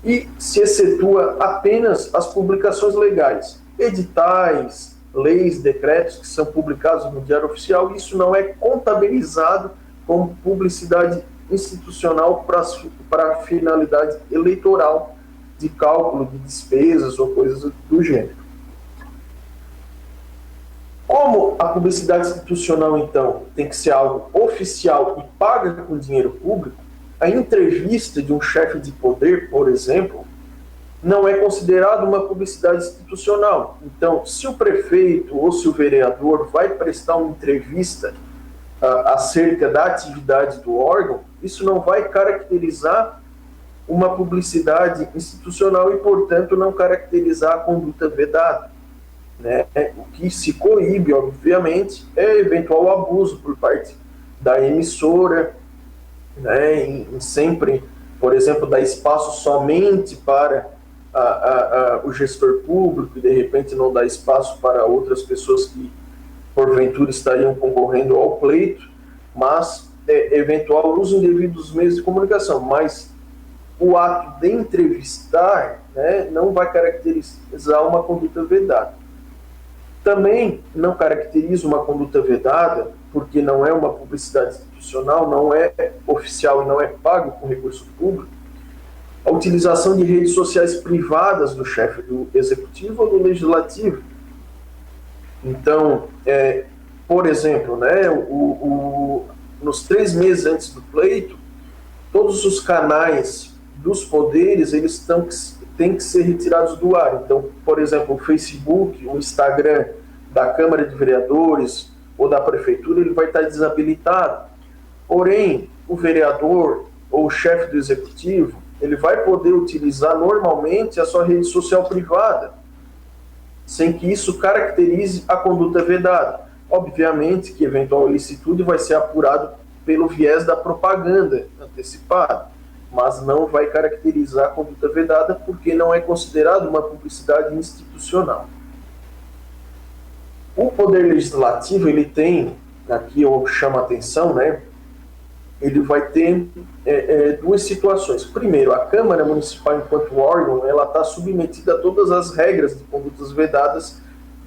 e se excetua apenas as publicações legais, editais, leis, decretos que são publicados no Diário Oficial. Isso não é contabilizado como publicidade institucional para finalidade eleitoral de cálculo de despesas ou coisas do gênero. Como a publicidade institucional, então, tem que ser algo oficial e paga com dinheiro público, a entrevista de um chefe de poder, por exemplo, não é considerada uma publicidade institucional. Então, se o prefeito ou se o vereador vai prestar uma entrevista acerca da atividade do órgão, isso não vai caracterizar uma publicidade institucional e, portanto, não caracterizar a conduta vedada. Né? O que se coíbe, obviamente, é eventual abuso por parte da emissora, né? Em sempre, por exemplo, dar espaço somente para o gestor público e, de repente, não dar espaço para outras pessoas que, porventura, estariam concorrendo ao pleito, mas eventual uso indevido dos meios de comunicação. Mas o ato de entrevistar, né, não vai caracterizar uma conduta vedada. Também não caracteriza uma conduta vedada, porque não é uma publicidade institucional, não é oficial e não é pago com recurso público, a utilização de redes sociais privadas do chefe do executivo ou do legislativo. Então, por exemplo, né, nos 3 meses antes do pleito, todos os canais dos poderes eles têm que ser retirados do ar. Então, por exemplo, o Facebook, o Instagram da Câmara de Vereadores ou da Prefeitura, ele vai estar desabilitado. Porém, o vereador ou o chefe do Executivo, ele vai poder utilizar normalmente a sua rede social privada, sem que isso caracterize a conduta vedada. Obviamente que eventual ilicitude vai ser apurado pelo viés da propaganda antecipada, mas não vai caracterizar a conduta vedada porque não é considerado uma publicidade institucional. O Poder Legislativo, ele tem, aqui eu chamo a atenção, né, ele vai ter 2 situações. Primeiro, a Câmara Municipal, enquanto órgão, ela está submetida a todas as regras de condutas vedadas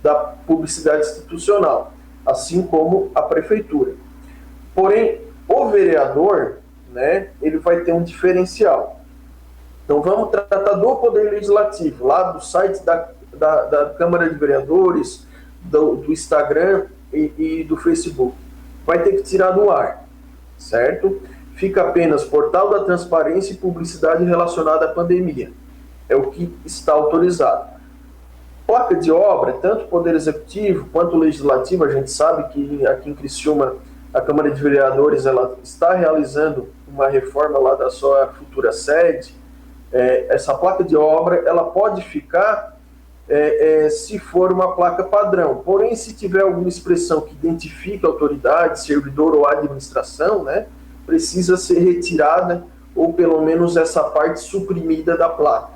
da publicidade institucional, assim como a Prefeitura. Porém, o vereador, né, ele vai ter um diferencial. Então, vamos tratar do Poder Legislativo, lá do site da Câmara de Vereadores, do Instagram e do Facebook. Vai ter que tirar do ar, certo? Fica apenas portal da transparência e publicidade relacionada à pandemia. É o que está autorizado. Placa de obra, tanto o Poder Executivo quanto o Legislativo, a gente sabe que aqui em Criciúma a Câmara de Vereadores ela está realizando uma reforma lá da sua futura sede. Essa placa de obra ela pode ficar se for uma placa padrão. Porém, se tiver alguma expressão que identifique a autoridade, servidor ou administração, né, precisa ser retirada ou pelo menos essa parte suprimida da placa.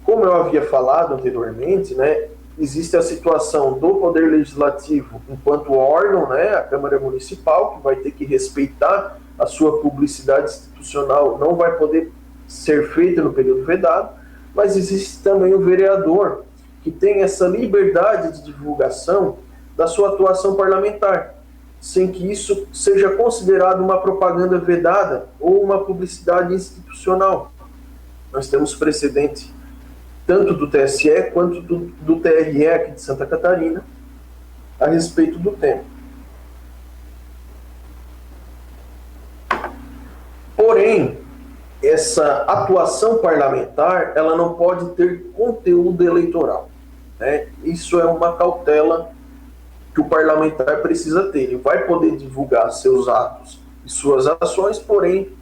Como eu havia falado anteriormente, né, existe a situação do Poder Legislativo enquanto órgão, né, a Câmara Municipal, que vai ter que respeitar a sua publicidade institucional, não vai poder ser feita no período vedado, mas existe também o vereador, que tem essa liberdade de divulgação da sua atuação parlamentar, sem que isso seja considerado uma propaganda vedada ou uma publicidade institucional. Nós temos precedente tanto do TSE quanto do TRE aqui de Santa Catarina a respeito do tema. Porém, essa atuação parlamentar ela não pode ter conteúdo eleitoral, né? Isso é uma cautela que o parlamentar precisa ter. Ele vai poder divulgar seus atos e suas ações, porém,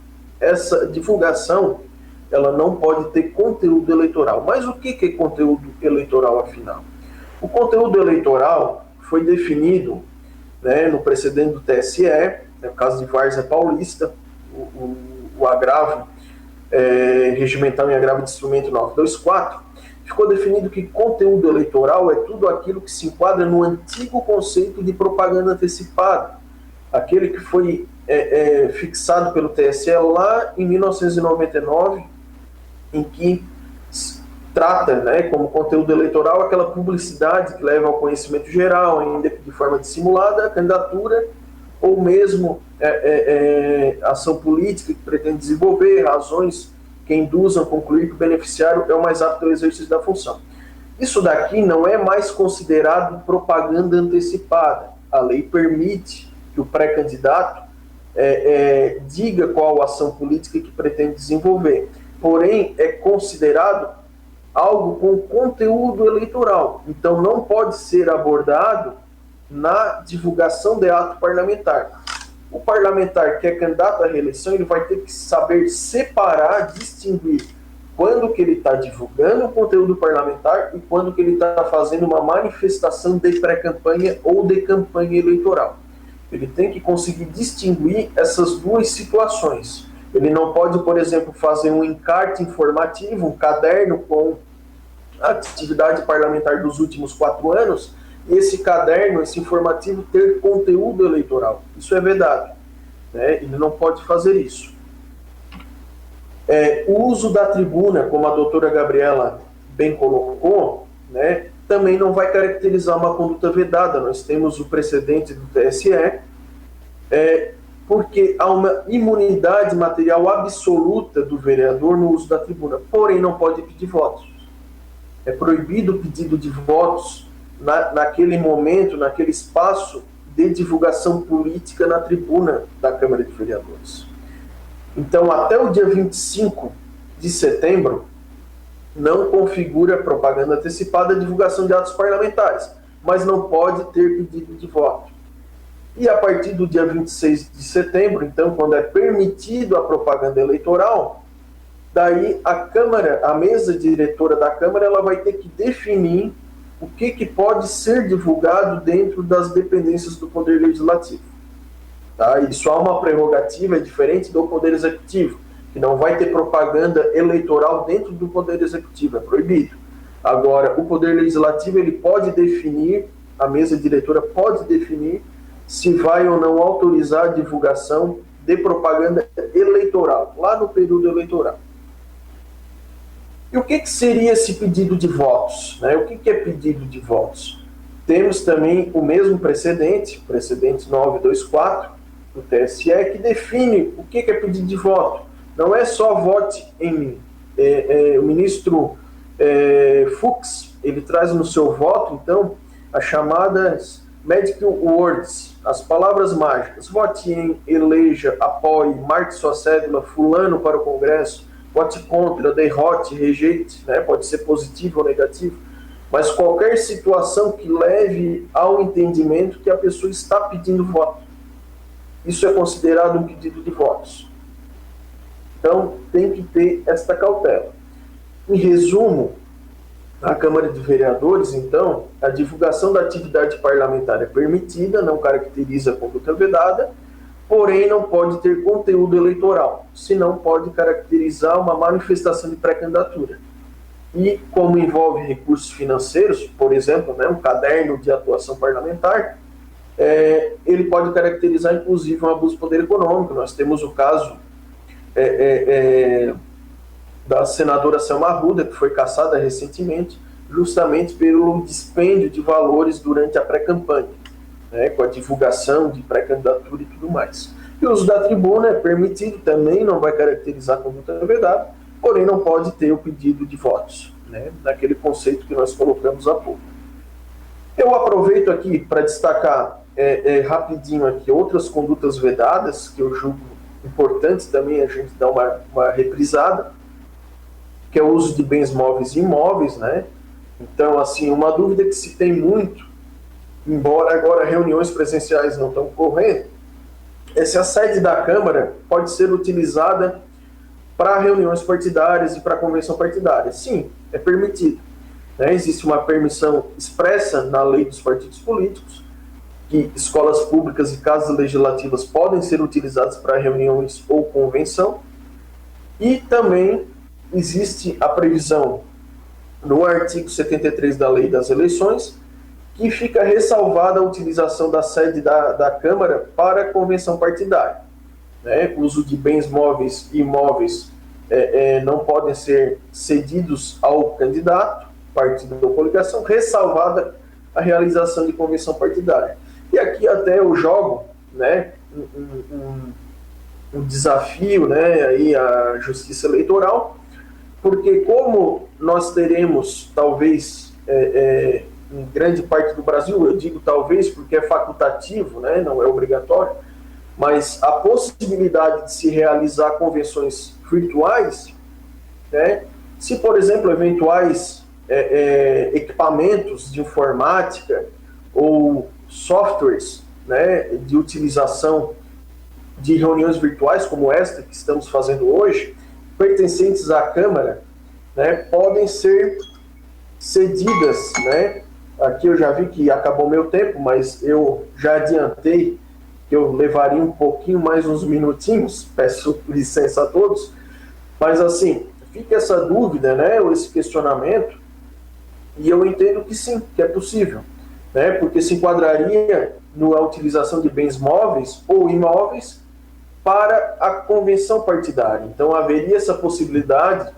essa divulgação ela não pode ter conteúdo eleitoral. Mas o que é conteúdo eleitoral, afinal? O conteúdo eleitoral foi definido, né, no precedente do TSE, no caso de Várzea Paulista, o agravo regimental em agravo de instrumento 924, ficou definido que conteúdo eleitoral é tudo aquilo que se enquadra no antigo conceito de propaganda antecipada, aquele que foi fixado pelo TSE lá em 1999, em que trata, né, como conteúdo eleitoral aquela publicidade que leva ao conhecimento geral, ainda que de forma dissimulada, a candidatura ou mesmo ação política que pretende desenvolver, razões que induzam a concluir que o beneficiário é o mais apto ao exercício da função. Isso daqui não é mais considerado propaganda antecipada. A lei permite que o pré-candidato diga qual ação política que pretende desenvolver. Porém, é considerado algo com conteúdo eleitoral. Então, não pode ser abordado na divulgação de ato parlamentar. O parlamentar que é candidato à reeleição, ele vai ter que saber separar, distinguir quando que ele está divulgando o conteúdo parlamentar e quando que ele está fazendo uma manifestação de pré-campanha ou de campanha eleitoral. Ele tem que conseguir distinguir essas duas situações. Ele não pode, por exemplo, fazer um encarte informativo, um caderno com a atividade parlamentar dos últimos 4 anos, e esse caderno, esse informativo, ter conteúdo eleitoral. Isso é vedado, né? Ele não pode fazer isso. O uso da tribuna, como a doutora Gabriela bem colocou, né, também não vai caracterizar uma conduta vedada. Nós temos o precedente do TSE, porque há uma imunidade material absoluta do vereador no uso da tribuna, porém não pode pedir votos. É proibido o pedido de votos naquele momento, naquele espaço de divulgação política na tribuna da Câmara de Vereadores. Então, até o dia 25 de setembro, não configura propaganda antecipada a divulgação de atos parlamentares, mas não pode ter pedido de voto. E a partir do dia 26 de setembro, então, quando é permitido a propaganda eleitoral, daí a Câmara, a mesa diretora da Câmara, ela vai ter que definir o que pode ser divulgado dentro das dependências do Poder Legislativo. Tá? Isso há uma prerrogativa diferente do Poder Executivo, que não vai ter propaganda eleitoral dentro do Poder Executivo, é proibido. Agora, o Poder Legislativo, ele pode definir, a mesa diretora pode definir se vai ou não autorizar a divulgação de propaganda eleitoral, lá no período eleitoral. E o que seria esse pedido de votos? Né? O que é pedido de votos? Temos também o mesmo precedente 924 do TSE, que define o que é pedido de voto. Não é só vote em mim. O ministro Fux, ele traz no seu voto, então, as chamadas Magic Words, as palavras mágicas. Vote em, eleja, apoie, marque sua cédula, fulano para o Congresso, vote contra, derrote, rejeite, né? Pode ser positivo ou negativo, mas qualquer situação que leve ao entendimento que a pessoa está pedindo voto. Isso é considerado um pedido de votos. Então, tem que ter esta cautela. Em resumo, na Câmara de Vereadores, então, a divulgação da atividade parlamentar é permitida, não caracteriza a conduta vedada, porém não pode ter conteúdo eleitoral, senão pode caracterizar uma manifestação de pré-candidatura. E, como envolve recursos financeiros, por exemplo, né, um caderno de atuação parlamentar, ele pode caracterizar, inclusive, um abuso de poder econômico. Nós temos o caso da senadora Selma Arruda, que foi cassada recentemente, justamente pelo dispêndio de valores durante a pré-campanha, né, com a divulgação de pré-candidatura e tudo mais. E o uso da tribuna é permitido também, não vai caracterizar a conduta vedada, porém não pode ter o pedido de votos, né, naquele conceito que nós colocamos há pouco. Eu aproveito aqui para destacar rapidinho aqui outras condutas vedadas, que eu julgo importantes também a gente dar uma reprisada, que é o uso de bens móveis e imóveis, né? Então, assim, uma dúvida que se tem muito, embora agora reuniões presenciais não estão ocorrendo, é se a sede da Câmara pode ser utilizada para reuniões partidárias e para convenção partidária. Sim, é permitido. Né? Existe uma permissão expressa na lei dos partidos políticos, que escolas públicas e casas legislativas podem ser utilizadas para reuniões ou convenção, e também existe a previsão no artigo 73 da Lei das Eleições, que fica ressalvada a utilização da sede da Câmara para convenção partidária. Né? O uso de bens móveis e imóveis não podem ser cedidos ao candidato, partido ou coligação, ressalvada a realização de convenção partidária. E aqui até eu jogo, né, um desafio, né, aí à Justiça Eleitoral, porque como nós teremos, talvez, em grande parte do Brasil, eu digo talvez porque é facultativo, né, não é obrigatório, mas a possibilidade de se realizar convenções virtuais, né, se, por exemplo, eventuais equipamentos de informática ou softwares, né, de utilização de reuniões virtuais como esta que estamos fazendo hoje, pertencentes à Câmara, né, podem ser cedidas, né? Aqui eu já vi que acabou meu tempo, mas eu já adiantei que eu levaria um pouquinho mais uns minutinhos, peço licença a todos, mas assim, fica essa dúvida, né, ou esse questionamento, e eu entendo que sim, que é possível, né, porque se enquadraria na utilização de bens móveis ou imóveis para a convenção partidária. Então haveria essa possibilidade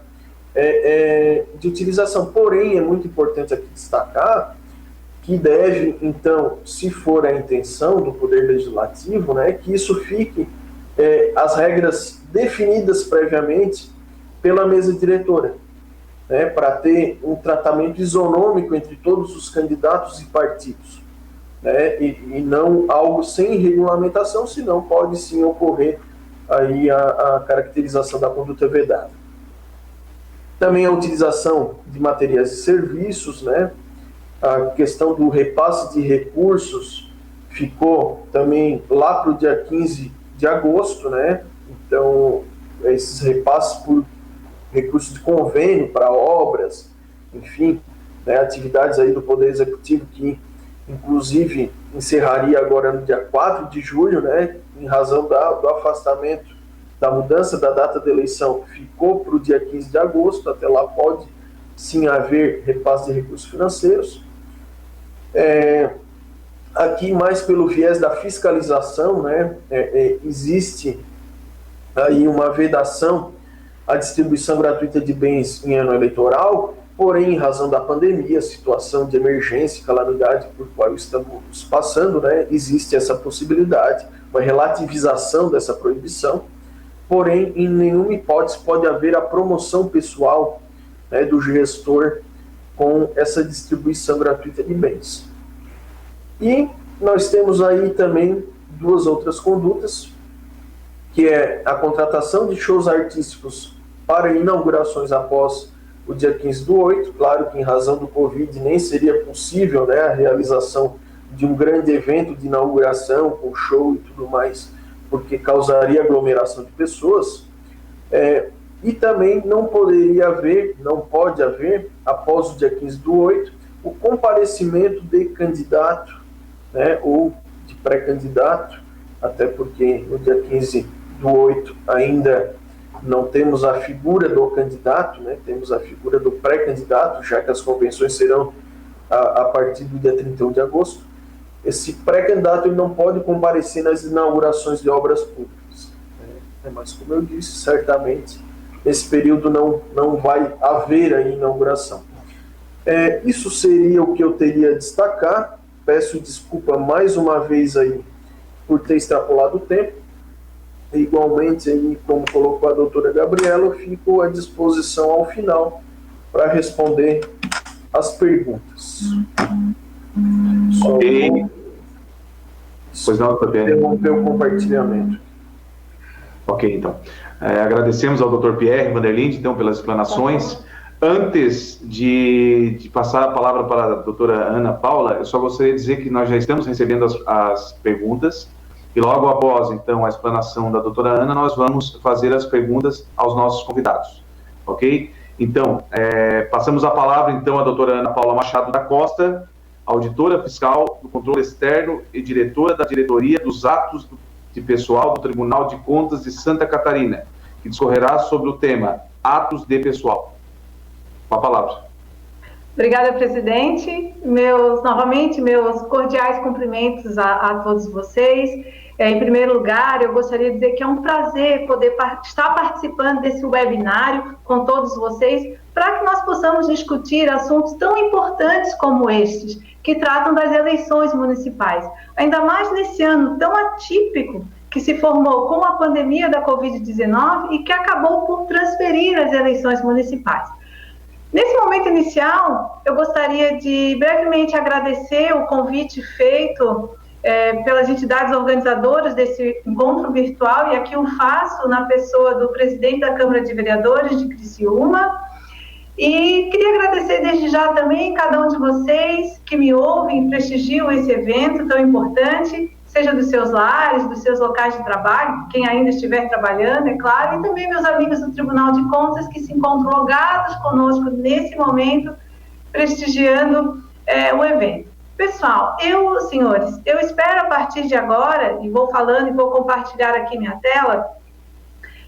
de utilização. Porém, é muito importante aqui destacar que deve, então, se for a intenção do Poder Legislativo, né, que isso fique as regras definidas previamente pela mesa diretora, né, para ter um tratamento isonômico entre todos os candidatos e partidos, né, e não algo sem regulamentação, senão pode sim ocorrer aí a caracterização da conduta vedada. Também a utilização de materiais e serviços, né, a questão do repasse de recursos ficou também lá para o dia 15 de agosto, né, então esses repasses por recursos de convênio para obras, enfim, né, atividades aí do Poder Executivo que inclusive encerraria agora no dia 4 de julho, né, em razão do afastamento da mudança da data da eleição, ficou para o dia 15 de agosto, até lá pode sim haver repasse de recursos financeiros. Aqui mais pelo viés da fiscalização, né, existe aí uma vedação à distribuição gratuita de bens em ano eleitoral, porém, em razão da pandemia, situação de emergência, calamidade por qual estamos passando, né, existe essa possibilidade, uma relativização dessa proibição, porém, em nenhuma hipótese pode haver a promoção pessoal, né, do gestor com essa distribuição gratuita de bens. E nós temos aí também duas outras condutas, que é a contratação de shows artísticos para inaugurações após o dia 15/8, claro que em razão do Covid nem seria possível, né, a realização de um grande evento de inauguração com show e tudo mais, porque causaria aglomeração de pessoas, e também não pode haver, após o dia 15/8, o comparecimento de candidato, né, ou de pré-candidato, até porque no dia 15/8 ainda não temos a figura do candidato, né, temos a figura do pré-candidato, já que as convenções serão a partir do dia 31 de agosto. Esse pré-candidato ele não pode comparecer nas inaugurações de obras públicas, né, mas como eu disse, certamente nesse período não vai haver a inauguração. Isso seria o que eu teria a destacar. Peço desculpa mais uma vez aí por ter extrapolado o tempo. Igualmente, aí, como colocou a doutora Gabriela, eu fico à disposição ao final para responder as perguntas. Só pois não, interromper o compartilhamento. Ok, então. Agradecemos ao Dr. Pierre Vanderlinde, então, pelas explanações. Antes de passar a palavra para a doutora Ana Paula, eu só gostaria de dizer que nós já estamos recebendo as perguntas E logo após, então, a explanação da doutora Ana, nós vamos fazer as perguntas aos nossos convidados, ok? Então, passamos a palavra, então, à doutora Ana Paula Machado da Costa, auditora fiscal do controle externo e diretora da diretoria dos atos de pessoal do Tribunal de Contas de Santa Catarina, que discorrerá sobre o tema atos de pessoal. Com a palavra. Obrigada, presidente. Novamente, meus cordiais cumprimentos a todos vocês. Em primeiro lugar, eu gostaria de dizer que é um prazer poder estar participando desse webinário com todos vocês, para que nós possamos discutir assuntos tão importantes como estes, que tratam das eleições municipais. Ainda mais nesse ano tão atípico que se formou com a pandemia da Covid-19 e que acabou por transferir as eleições municipais. Nesse momento inicial, eu gostaria de brevemente agradecer o convite feito pelas entidades organizadoras desse encontro virtual, e aqui o faço na pessoa do presidente da Câmara de Vereadores de Criciúma, e queria agradecer desde já também cada um de vocês que me ouvem e prestigiam esse evento tão importante, seja dos seus lares, dos seus locais de trabalho, quem ainda estiver trabalhando, é claro, e também meus amigos do Tribunal de Contas que se encontram logados conosco nesse momento, prestigiando o evento. Pessoal, senhores, eu espero a partir de agora, e vou falando e vou compartilhar aqui minha tela,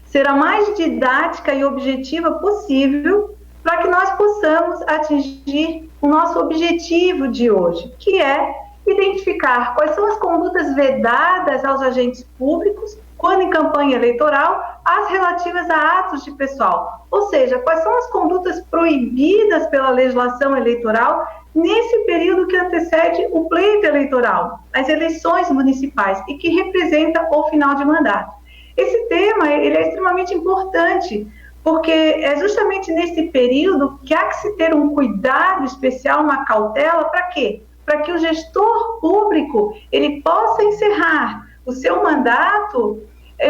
ser a mais didática e objetiva possível para que nós possamos atingir o nosso objetivo de hoje, que é identificar quais são as condutas vedadas aos agentes públicos quando em campanha eleitoral, as relativas a atos de pessoal, ou seja, quais são as condutas proibidas pela legislação eleitoral nesse período que antecede o pleito eleitoral, as eleições municipais, e que representa o final de mandato. Esse tema ele é extremamente importante, porque é justamente nesse período que há que se ter um cuidado especial, uma cautela, para quê? Para que o gestor público ele possa encerrar o seu mandato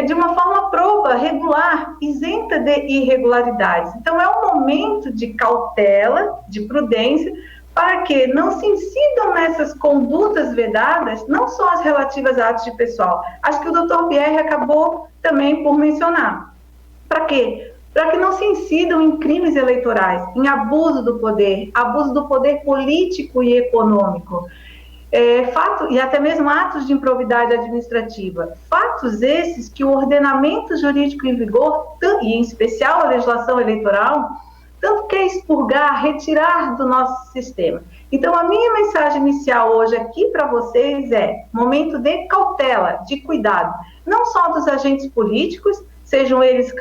de uma forma proba, regular, isenta de irregularidades. Então, é um momento de cautela, de prudência, para que não se incidam nessas condutas vedadas, não só as relativas a atos de pessoal. Acho que o doutor Pierre acabou também por mencionar. Para quê? Para que não se incidam em crimes eleitorais, em abuso do poder político e econômico, e até mesmo atos de improbidade administrativa. Fatos esses que o ordenamento jurídico em vigor, e em especial a legislação eleitoral, tanto quer expurgar, retirar do nosso sistema. Então, a minha mensagem inicial hoje aqui para vocês é momento de cautela, de cuidado, não só dos agentes políticos, sejam eles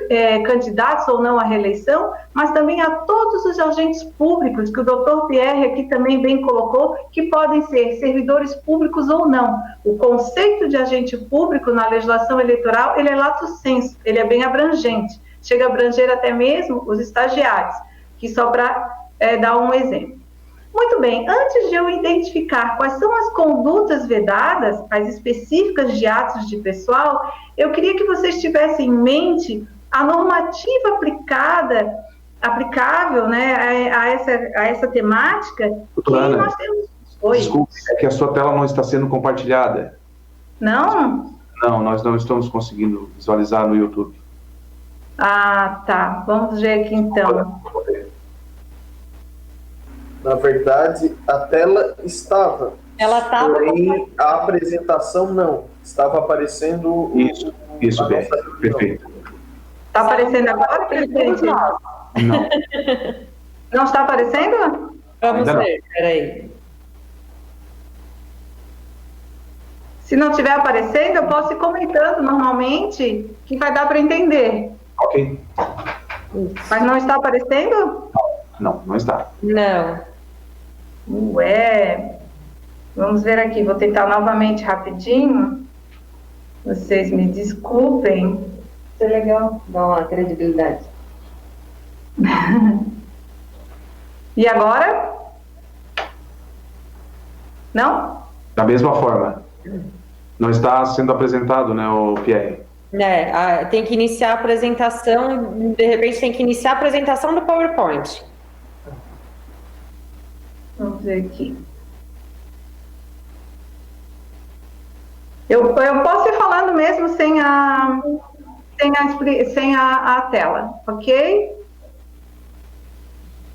candidatos ou não à reeleição, mas também a todos os agentes públicos, que o doutor Pierre aqui também bem colocou, que podem ser servidores públicos ou não. O conceito de agente público na legislação eleitoral, ele é lato sensu, ele é bem abrangente, chega a abranger até mesmo os estagiários, que só para dar um exemplo. Muito bem, antes de eu identificar quais são as condutas vedadas, as específicas de atos de pessoal, eu queria que vocês tivessem em mente a normativa aplicável, né, a essa temática. Doutora Ana, nós temos... Oi. Desculpe, é que a sua tela não está sendo compartilhada. Não? Não, nós não estamos conseguindo visualizar no YouTube. Ah, tá. Vamos ver aqui então. Na verdade, a tela estava. Ela estava. Porém, a apresentação não. Estava aparecendo. Isso bem. Perfeito. Está aparecendo agora, presidente? Não. Não está aparecendo? Vamos ver, peraí. Se não estiver aparecendo, eu posso ir comentando normalmente, que vai dar para entender. Ok. Mas não está aparecendo? Não, não está. Não. Ué, vamos ver aqui, vou tentar novamente rapidinho. Vocês me desculpem. Isso é legal, dá uma credibilidade. E agora? Não? Da mesma forma. Não está sendo apresentado, né, o Pierre? Tem que iniciar a apresentação, de repente tem que iniciar a apresentação do PowerPoint. Vamos ver aqui. Eu posso ir falando mesmo sem a tela, ok?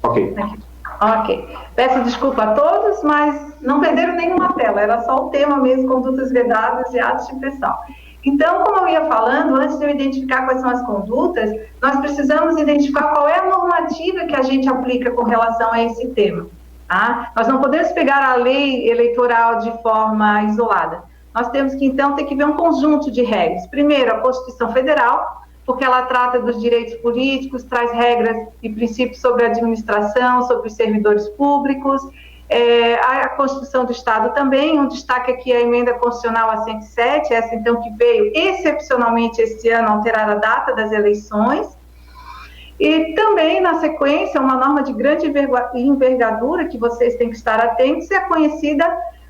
Ok. Ok. Peço desculpa a todos, mas não perderam nenhuma tela, era só o tema mesmo, condutas vedadas e atos de pressão. Então, como eu ia falando, antes de eu identificar quais são as condutas, nós precisamos identificar qual é a normativa que a gente aplica com relação a esse tema. Tá? Nós não podemos pegar a lei eleitoral de forma isolada. Nós temos que, então, ter que ver um conjunto de regras. Primeiro, a Constituição Federal, porque ela trata dos direitos políticos, traz regras e princípios sobre a administração, sobre os servidores públicos. A Constituição do Estado também, um destaque aqui é a Emenda Constitucional a 107, essa então que veio excepcionalmente este ano alterar a data das eleições. E também, na sequência, uma norma de grande envergadura que vocês têm que estar atentos é a conhecida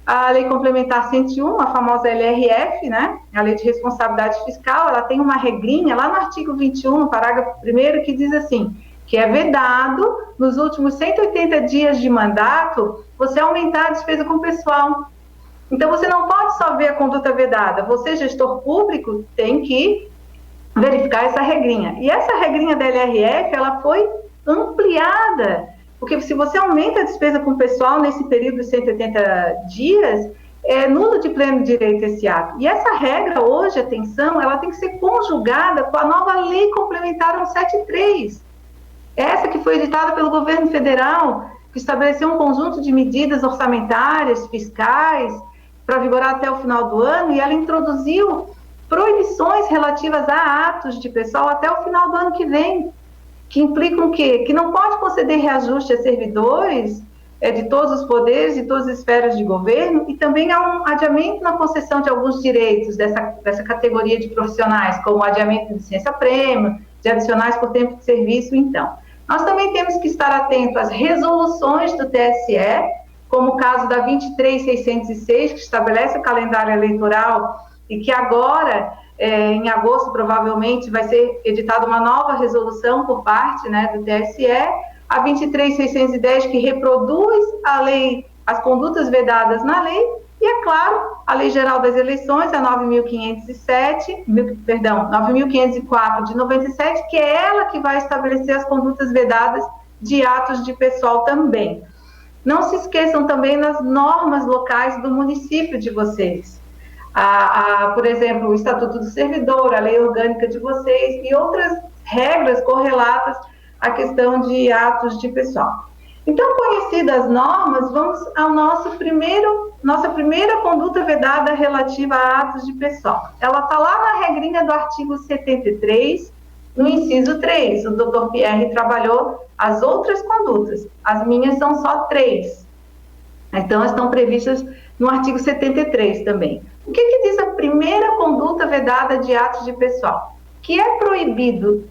a Lei Complementar 101, a famosa LRF, né? A Lei de Responsabilidade Fiscal. Ela tem uma regrinha lá no artigo 21, no parágrafo 1º, que diz assim, que é vedado, nos últimos 180 dias de mandato, você aumentar a despesa com o pessoal. Então, você não pode só ver a conduta vedada. Você, gestor público, tem que verificar essa regrinha. E essa regrinha da LRF, ela foi ampliada, porque se você aumenta a despesa com o pessoal nesse período de 180 dias, é nulo de pleno direito esse ato. E essa regra, hoje, atenção, ela tem que ser conjugada com a nova Lei Complementar 173. Essa que foi editada pelo governo federal, que estabeleceu um conjunto de medidas orçamentárias, fiscais, para vigorar até o final do ano, e ela introduziu proibições relativas a atos de pessoal até o final do ano que vem, que implicam o quê? Que não pode conceder reajuste a servidores de todos os poderes e todas as esferas de governo, e também há um adiamento na concessão de alguns direitos dessa categoria de profissionais, como o adiamento de licença-prêmio, de adicionais por tempo de serviço, então. Nós também temos que estar atentos às resoluções do TSE, como o caso da 23606, que estabelece o calendário eleitoral e que agora, em agosto, provavelmente, vai ser editada uma nova resolução por parte, né, do TSE, a 23610, que reproduz a lei, as condutas vedadas na lei, e, é claro, a Lei Geral das Eleições, a 9.504 de 97, que é ela que vai estabelecer as condutas vedadas de atos de pessoal também. Não se esqueçam também das normas locais do município de vocês. Por exemplo, o Estatuto do Servidor, a Lei Orgânica de vocês e outras regras correlatas à questão de atos de pessoal. Então, conhecidas as normas, vamos ao nossa primeira conduta vedada relativa a atos de pessoal. Ela está lá na regrinha do artigo 73, no inciso 3. O doutor Pierre trabalhou as outras condutas, as minhas são só 3. Então, estão previstas no artigo 73 também. O que diz a primeira conduta vedada de atos de pessoal? Que é proibido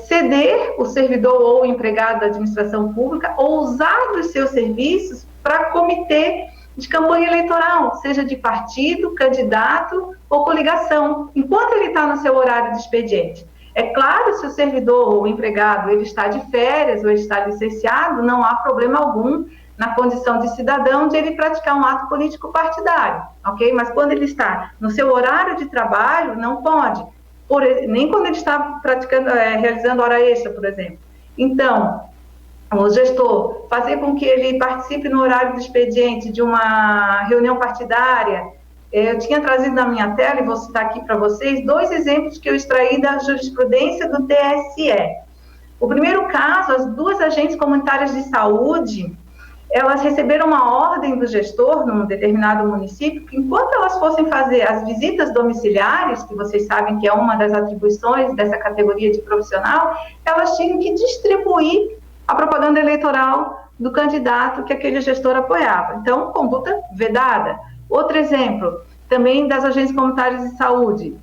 ceder o servidor ou o empregado da administração pública ou usar dos seus serviços para comitê de campanha eleitoral, seja de partido, candidato ou coligação, enquanto ele está no seu horário de expediente. É claro, se o servidor ou o empregado ele está de férias ou ele está licenciado, não há problema algum na condição de cidadão de ele praticar um ato político partidário, ok? Mas quando ele está no seu horário de trabalho, não pode. Nem quando ele está realizando hora extra, por exemplo. Então, o gestor fazer com que ele participe no horário do expediente de uma reunião partidária. Eu tinha trazido na minha tela, e vou citar aqui para vocês, 2 exemplos que eu extraí da jurisprudência do TSE. O primeiro caso, as 2 agentes comunitárias de saúde, elas receberam uma ordem do gestor num determinado município que, enquanto elas fossem fazer as visitas domiciliares, que vocês sabem que é uma das atribuições dessa categoria de profissional, elas tinham que distribuir a propaganda eleitoral do candidato que aquele gestor apoiava. Então, conduta vedada. Outro exemplo, também das agências comunitárias de saúde.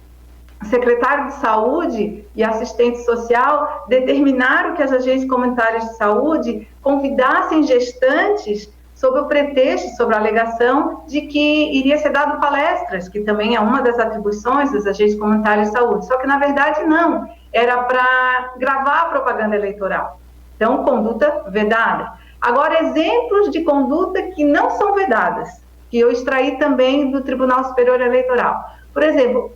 O secretário de saúde e assistente social determinaram que as agências comunitárias de saúde convidassem gestantes sob o pretexto, sobre a alegação de que iria ser dado palestras, que também é uma das atribuições das agências comunitárias de saúde. Só que, na verdade, não. Era para gravar a propaganda eleitoral. Então, conduta vedada. Agora, exemplos de conduta que não são vedadas. que eu extraí também do Tribunal Superior Eleitoral. Por exemplo,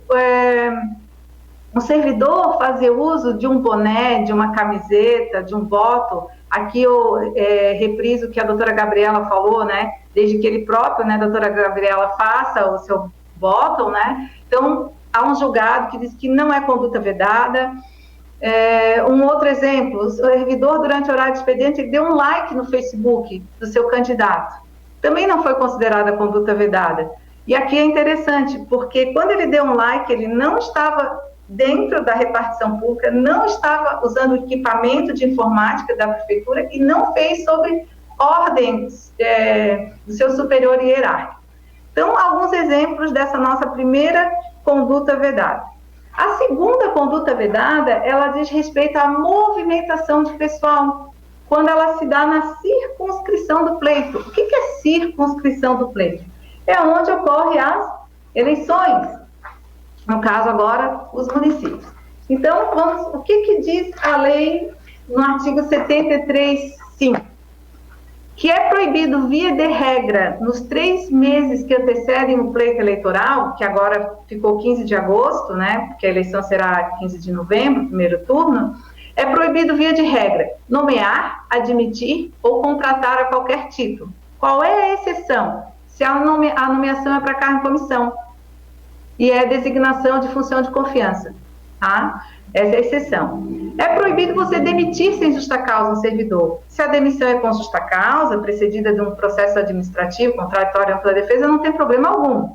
um servidor fazer uso de um boné, de uma camiseta, de um voto. Aqui eu repriso o que a doutora Gabriela falou, né? Desde que ele próprio, né, doutora Gabriela, faça o seu voto, né? Então, há um julgado que diz que não é conduta vedada. Um outro exemplo, o servidor, durante o horário de expediente, ele deu um like no Facebook do seu candidato. Também não foi considerada conduta vedada. E aqui é interessante, porque quando ele deu um like, ele não estava dentro da repartição pública, não estava usando o equipamento de informática da prefeitura e não fez sobre ordens do seu superior hierárquico. Então, alguns exemplos dessa nossa primeira conduta vedada. A segunda conduta vedada, ela diz respeito à movimentação de pessoal, quando ela se dá na circunscrição do pleito. O que é circunscrição do pleito? É onde ocorrem as eleições. No caso agora, os municípios. Então, o que diz a lei no artigo 73.5? Que é proibido, via de regra, nos 3 meses que antecedem o pleito eleitoral, que agora ficou 15 de agosto, né, porque a eleição será 15 de novembro, primeiro turno, é proibido, via de regra, nomear, admitir ou contratar a qualquer título. Qual é a exceção? Se a nomeação é para cargo em comissão e é designação de função de confiança, tá? Essa é a exceção. É proibido você demitir sem justa causa um servidor. Se a demissão é com justa causa, precedida de um processo administrativo, contraditório, ampla defesa, não tem problema algum.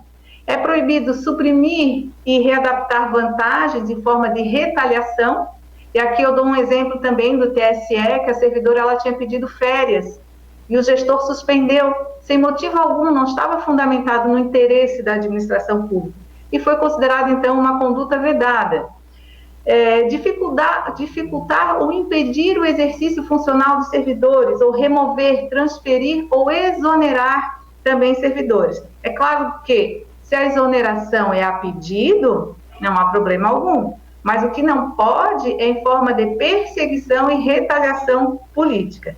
É proibido suprimir e readaptar vantagens em forma de retaliação. E aqui eu dou um exemplo também do TSE, que a servidora ela tinha pedido férias e o gestor suspendeu, sem motivo algum, não estava fundamentado no interesse da administração pública. E foi considerado, então, uma conduta vedada. Dificultar ou impedir o exercício funcional dos servidores, ou remover, transferir ou exonerar também servidores. É claro que, se a exoneração é a pedido, não há problema algum, mas o que não pode é em forma de perseguição e retaliação política.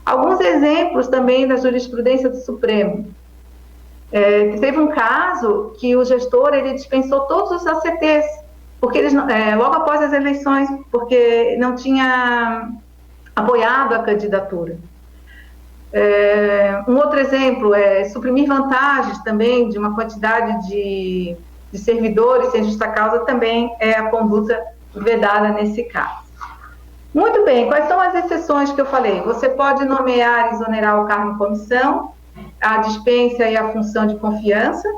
Alguns exemplos também da jurisprudência do Supremo. Teve um caso que o gestor ele dispensou todos os ACTs, porque eles, logo após as eleições, porque não tinha apoiado a candidatura. Um outro exemplo é suprimir vantagens também de uma quantidade de servidores sem justa causa, também é a conduta vedada nesse caso. Muito bem, quais são as exceções que eu falei? Você pode nomear e exonerar o cargo em comissão, a dispensa e a função de confiança,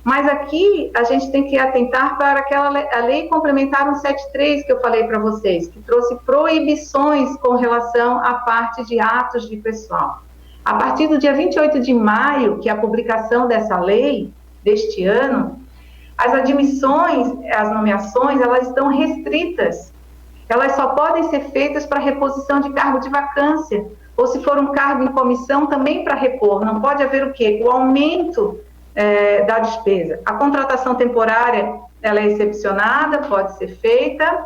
mas aqui a gente tem que atentar para a lei complementar 173 que eu falei para vocês, que trouxe proibições com relação à parte de atos de pessoal. A partir do dia 28 de maio, que é a publicação dessa lei deste ano, as admissões, as nomeações, elas estão restritas. Elas só podem ser feitas para reposição de cargo de vacância, ou se for um cargo em comissão, também para repor. Não pode haver o quê? O aumento da despesa. A contratação temporária, ela é excepcionada, pode ser feita,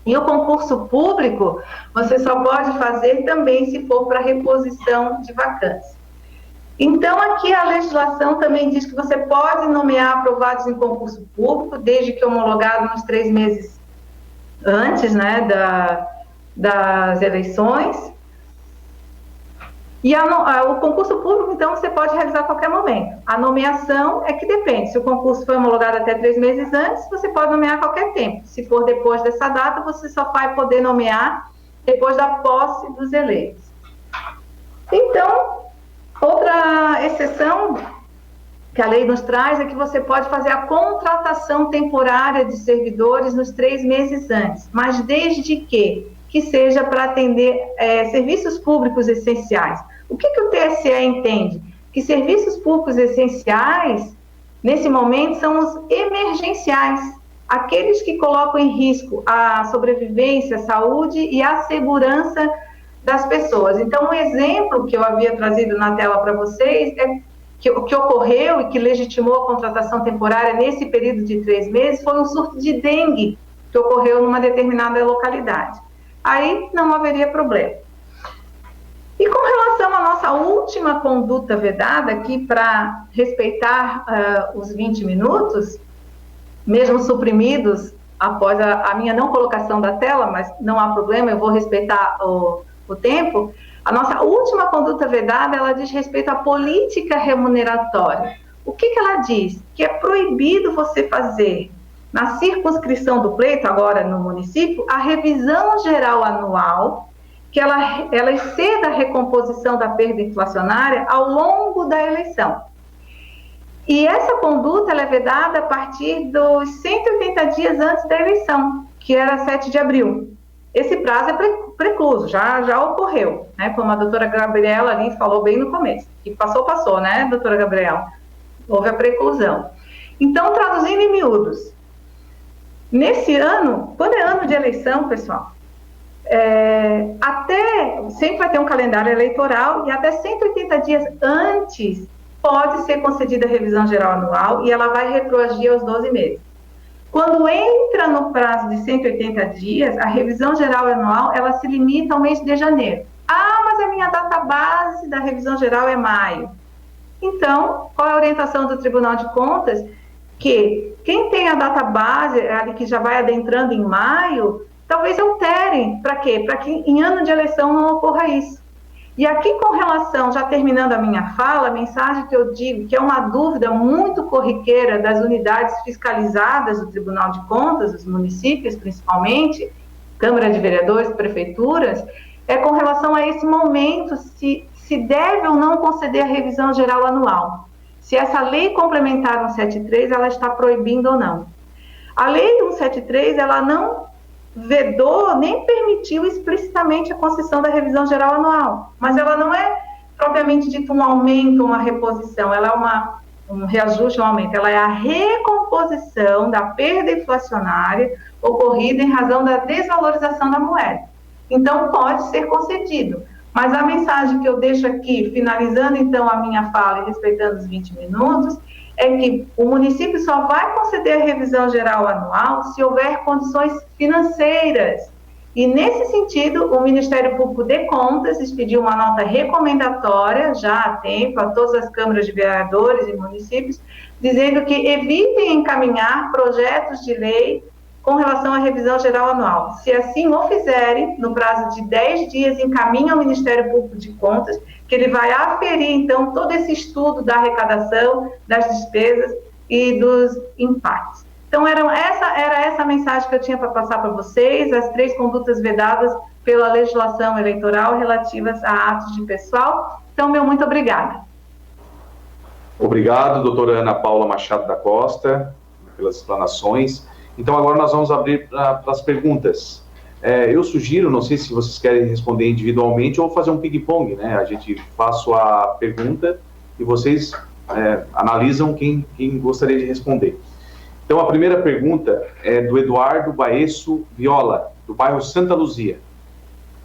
e o concurso público, você só pode fazer também se for para reposição de vacância. Então, aqui a legislação também diz que você pode nomear aprovados em concurso público, desde que homologado nos 3 meses antes, né, das eleições. E o concurso público, então, você pode realizar a qualquer momento. A nomeação é que depende. Se o concurso foi homologado até 3 meses antes, você pode nomear a qualquer tempo. Se for depois dessa data, você só vai poder nomear depois da posse dos eleitos. Então, outra exceção que a lei nos traz é que você pode fazer a contratação temporária de servidores nos 3 meses antes, mas desde que seja para atender serviços públicos essenciais. O que o TSE entende? Que serviços públicos essenciais, nesse momento, são os emergenciais, aqueles que colocam em risco a sobrevivência, a saúde e a segurança das pessoas. Então, um exemplo que eu havia trazido na tela para vocês que ocorreu e que legitimou a contratação temporária nesse período de 3 meses foi um surto de dengue que ocorreu numa determinada localidade. Aí não haveria problema. E com relação à nossa nossa última conduta vedada aqui, para respeitar os 20 minutos, mesmo suprimidos após a minha não colocação da tela, mas não há problema, eu vou respeitar o tempo. A nossa última conduta vedada, ela diz respeito à política remuneratória. O que ela diz? Que é proibido você fazer, na circunscrição do pleito, agora no município, a revisão geral anual, que ela exceda a recomposição da perda inflacionária ao longo da eleição. E essa conduta ela é vedada a partir dos 180 dias antes da eleição, que era 7 de abril. Esse prazo é precluso, já ocorreu, né? Como a doutora Gabriela ali falou bem no começo. E passou, né, doutora Gabriela? Houve a preclusão. Então, traduzindo em miúdos, nesse ano, quando é ano de eleição, pessoal, sempre vai ter um calendário eleitoral e até 180 dias antes pode ser concedida a revisão geral anual e ela vai retroagir aos 12 meses. Quando entra no prazo de 180 dias, a revisão geral anual, ela se limita ao mês de janeiro. Ah, mas a minha data base da revisão geral é maio. Então, qual é a orientação do Tribunal de Contas? Que quem tem a data base, ali que já vai adentrando em maio, talvez alterem. Para quê? Para que em ano de eleição não ocorra isso. E aqui, com relação, já terminando a minha fala, a mensagem que eu digo, que é uma dúvida muito corriqueira das unidades fiscalizadas do Tribunal de Contas, dos municípios principalmente, Câmara de Vereadores, prefeituras, é com relação a esse momento, se deve ou não conceder a revisão geral anual. Se essa lei complementar 173, ela está proibindo ou não. A lei 173, ela não vedou nem permitiu explicitamente a concessão da revisão geral anual, mas ela não é propriamente dito um aumento, uma reposição, ela é um reajuste, um aumento, ela é a recomposição da perda inflacionária ocorrida em razão da desvalorização da moeda. Então, pode ser concedido, mas a mensagem que eu deixo aqui, finalizando então a minha fala e respeitando os 20 minutos, é que o município só vai conceder a revisão geral anual se houver condições financeiras. E, nesse sentido, o Ministério Público de Contas expediu uma nota recomendatória, já há tempo, a todas as câmaras de vereadores e municípios, dizendo que evitem encaminhar projetos de lei com relação à revisão geral anual. Se assim o fizerem, no prazo de 10 dias, encaminha ao Ministério Público de Contas, que ele vai aferir, então, todo esse estudo da arrecadação, das despesas e dos impactos. Então, era essa a mensagem que eu tinha para passar para vocês, as 3 condutas vedadas pela legislação eleitoral relativas a atos de pessoal. Então, meu muito obrigada. Obrigado, doutora Ana Paula Machado da Costa, pelas explanações. Então, agora nós vamos abrir para as perguntas. Eu sugiro, não sei se vocês querem responder individualmente ou fazer um ping-pong, né? A gente faço a pergunta e vocês analisam quem gostaria de responder. Então, a primeira pergunta é do Eduardo Baesso Viola, do bairro Santa Luzia.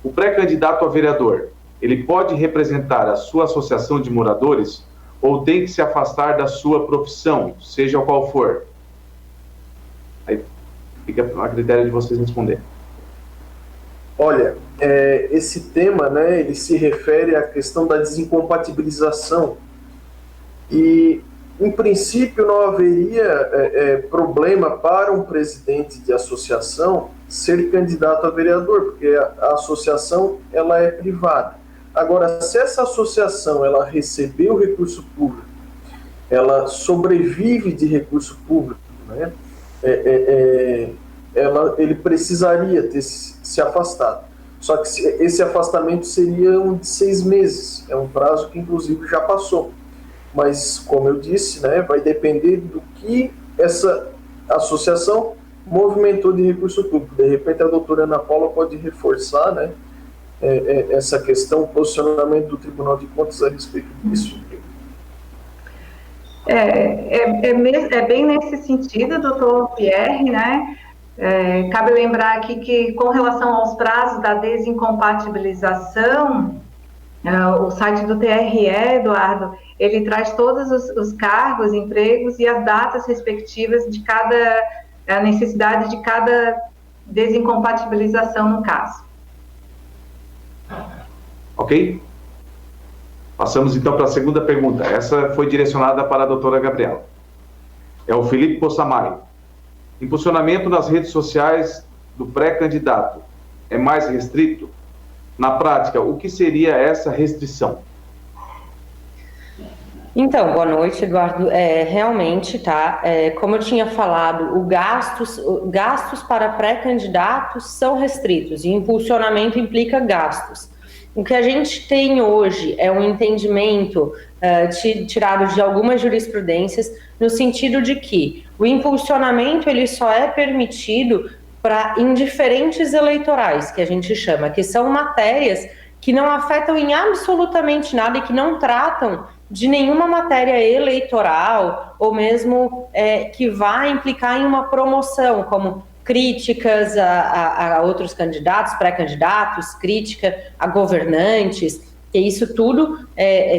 O pré-candidato a vereador, ele pode representar a sua associação de moradores ou tem que se afastar da sua profissão, seja qual for? Aí fica a critério de vocês responder. Olha, esse tema, né, ele se refere à questão da desincompatibilização e, em princípio, não haveria problema para um presidente de associação ser candidato a vereador, porque a associação ela é privada. Agora, se essa associação ela recebeu recurso público, ela sobrevive de recurso público, né, ele precisaria ter se afastado. Só que esse afastamento seria de 6 meses, é um prazo que inclusive já passou. Mas, como eu disse, né, vai depender do que essa associação movimentou de recurso público. De repente a doutora Ana Paula pode reforçar, né, essa questão, o posicionamento do Tribunal de Contas a respeito disso. É bem nesse sentido, doutor Pierre, né? Cabe lembrar aqui que, com relação aos prazos da desincompatibilização, o site do TRE, Eduardo, ele traz todos os cargos, empregos e as datas respectivas de a necessidade de cada desincompatibilização no caso. Ok? Passamos então para a segunda pergunta. Essa foi direcionada para a doutora Gabriela. É o Felipe Possamay. Impulsionamento nas redes sociais do pré-candidato é mais restrito? Na prática, o que seria essa restrição? Então, boa noite, Eduardo. Realmente, tá? Como eu tinha falado, gastos para pré-candidatos são restritos e impulsionamento implica gastos. O que a gente tem hoje é um entendimento tirado de algumas jurisprudências, no sentido de que o impulsionamento ele só é permitido para indiferentes eleitorais, que a gente chama, que são matérias que não afetam em absolutamente nada e que não tratam de nenhuma matéria eleitoral, ou mesmo que vá implicar em uma promoção, como críticas a outros candidatos, pré-candidatos, crítica a governantes, que isso tudo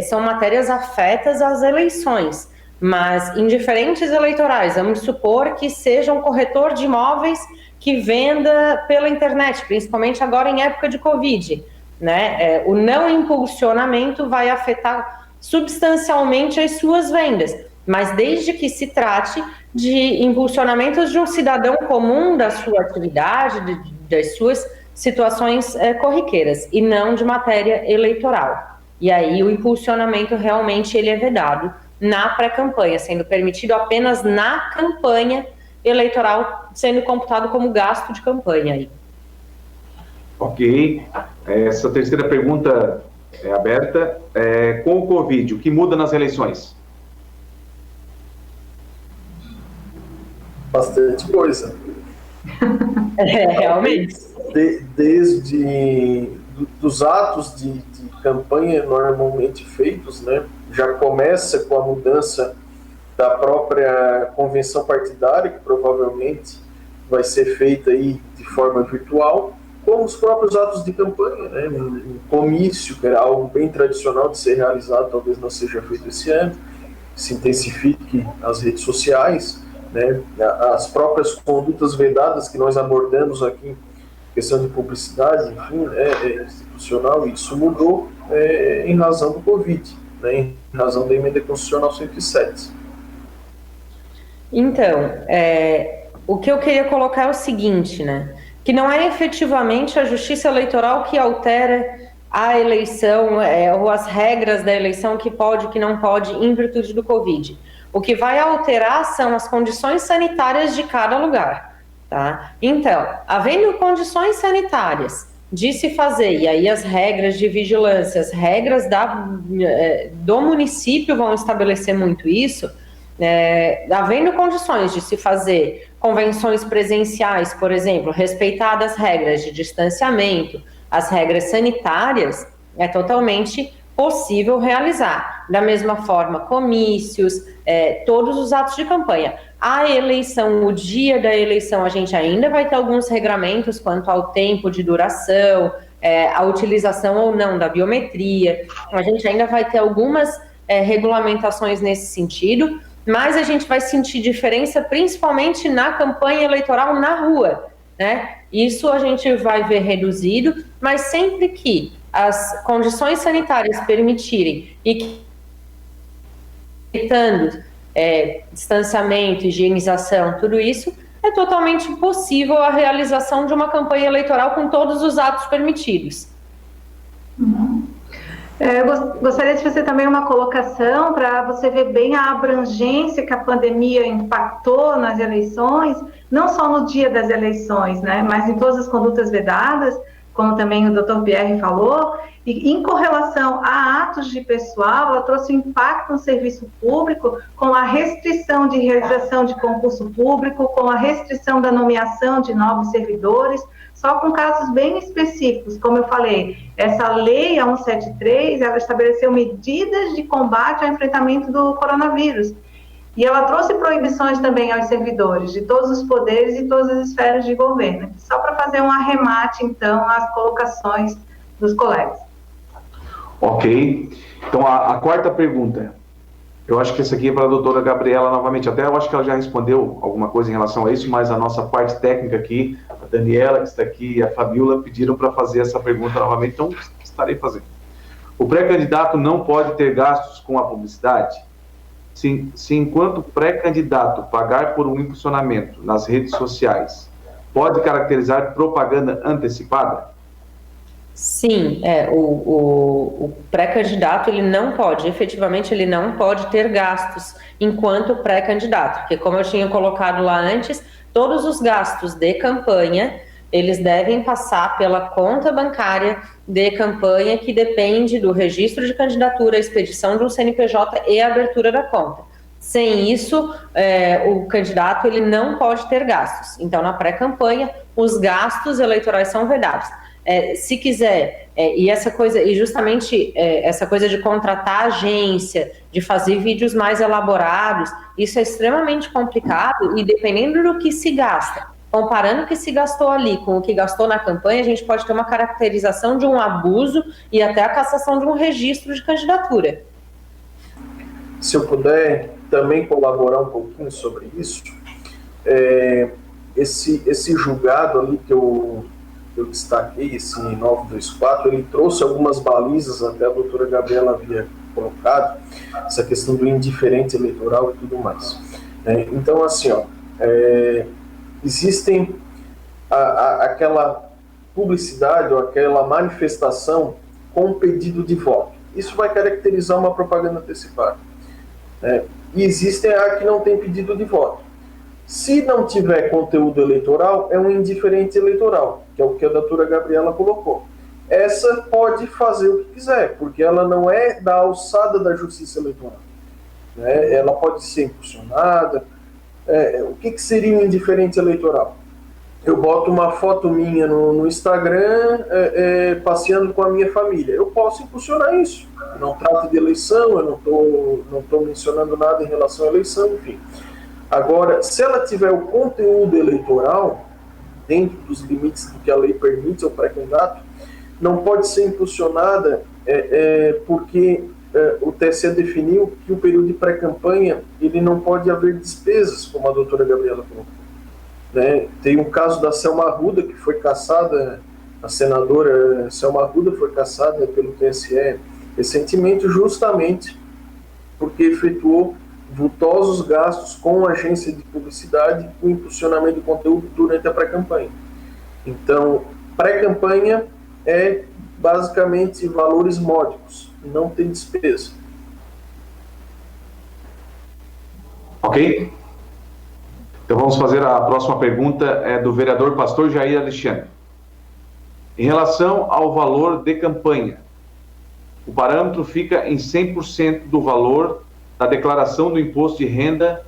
são matérias afetas às eleições, mas indiferentes eleitorais, vamos supor que seja um corretor de imóveis que venda pela internet, principalmente agora em época de Covid, né? O não impulsionamento vai afetar substancialmente as suas vendas, mas desde que se trate de impulsionamentos de um cidadão comum da sua atividade, das suas situações corriqueiras, e não de matéria eleitoral. E aí o impulsionamento realmente ele é vedado na pré-campanha, sendo permitido apenas na campanha eleitoral, sendo computado como gasto de campanha. Aí. Ok. Essa terceira pergunta é aberta. Com o Covid, o que muda nas eleições? Bastante coisa. Realmente. Desde dos atos de campanha normalmente feitos, né, já começa com a mudança da própria convenção partidária, que provavelmente vai ser feita aí de forma virtual, como os próprios atos de campanha, né, um comício, que era algo bem tradicional de ser realizado, talvez não seja feito esse ano, se intensifique as redes sociais, né, as próprias condutas vedadas que nós abordamos aqui, questão de publicidade, enfim, institucional, isso mudou em razão do Covid, né, em razão da emenda constitucional 107. Então, o que eu queria colocar é o seguinte, né, que não é efetivamente a Justiça Eleitoral que altera a eleição ou as regras da eleição, que pode e que não pode, em virtude do Covid. O que vai alterar são as condições sanitárias de cada lugar, tá? Então, havendo condições sanitárias de se fazer, e aí as regras de vigilância, as regras do município vão estabelecer muito isso, havendo condições de se fazer convenções presenciais, por exemplo, respeitadas as regras de distanciamento, as regras sanitárias, é totalmente possível realizar. Da mesma forma, comícios, todos os atos de campanha. A eleição, o dia da eleição, a gente ainda vai ter alguns regramentos quanto ao tempo de duração, a utilização ou não da biometria, a gente ainda vai ter algumas regulamentações nesse sentido, mas a gente vai sentir diferença principalmente na campanha eleitoral na rua, né? Isso a gente vai ver reduzido, mas sempre que as condições sanitárias permitirem e que evitando distanciamento, higienização, tudo isso, é totalmente possível a realização de uma campanha eleitoral com todos os atos permitidos. Eu gostaria de fazer também uma colocação para você ver bem a abrangência que a pandemia impactou nas eleições, não só no dia das eleições, né, mas em todas as condutas vedadas, como também o Dr. Pierre falou, e em correlação a atos de pessoal, ela trouxe um impacto no serviço público com a restrição de realização de concurso público, com a restrição da nomeação de novos servidores, só com casos bem específicos. Como eu falei, essa lei, a 173, ela estabeleceu medidas de combate ao enfrentamento do coronavírus. E ela trouxe proibições também aos servidores de todos os poderes e todas as esferas de governo. Só para fazer um arremate, então, às colocações dos colegas. Ok. Então, a quarta pergunta. Eu acho que essa aqui é para a doutora Gabriela novamente. Até eu acho que ela já respondeu alguma coisa em relação a isso, mas a nossa parte técnica aqui, a Daniela, que está aqui, e a Fabiola, pediram para fazer essa pergunta novamente, então estarei fazendo. O pré-candidato não pode ter gastos com a publicidade? Se enquanto pré-candidato pagar por um impulsionamento nas redes sociais, pode caracterizar propaganda antecipada? Sim, o pré-candidato ele não pode, efetivamente ele não pode ter gastos enquanto pré-candidato, porque como eu tinha colocado lá antes, todos os gastos de campanha, eles devem passar pela conta bancária de campanha que depende do registro de candidatura, a expedição do CNPJ e a abertura da conta. Sem isso, o candidato ele não pode ter gastos. Então, na pré-campanha, os gastos eleitorais são vedados. Se quiser, essa coisa de contratar agência, de fazer vídeos mais elaborados, isso é extremamente complicado e dependendo do que se gasta, comparando o que se gastou ali com o que gastou na campanha, a gente pode ter uma caracterização de um abuso e até a cassação de um registro de candidatura. Se eu puder também colaborar um pouquinho sobre isso, esse julgado ali que eu destaquei, esse 924, ele trouxe algumas balizas, até a doutora Gabriela havia colocado, essa questão do indiferente eleitoral e tudo mais. Então, assim, existem aquela publicidade ou aquela manifestação com pedido de voto. Isso vai caracterizar uma propaganda antecipada. E existem a que não tem pedido de voto. Se não tiver conteúdo eleitoral, é um indiferente eleitoral, que é o que a doutora Gabriela colocou. Essa pode fazer o que quiser, porque ela não é da alçada da justiça eleitoral. Ela pode ser impulsionada. O que seria um indiferente eleitoral? Eu boto uma foto minha no Instagram passeando com a minha família. Eu posso impulsionar isso. Não trata de eleição, eu não estou mencionando nada em relação à eleição, enfim. Agora, se ela tiver o conteúdo eleitoral, dentro dos limites do que a lei permite ao pré-candidato, não pode ser impulsionada porque o TSE definiu que o período de pré-campanha ele não pode haver despesas, como a doutora Gabriela colocou. Tem um caso da Selma Arruda, que foi cassada, a senadora Selma Arruda foi cassada pelo TSE recentemente, justamente porque efetuou vultosos gastos com agência de publicidade e o impulsionamento de conteúdo durante a pré-campanha. Então, pré-campanha é basicamente valores módicos, não tem despesa. Ok? Então vamos fazer a próxima pergunta, do vereador Pastor Jair Alexandre. Em relação ao valor de campanha, o parâmetro fica em 100% do valor da declaração do imposto de renda,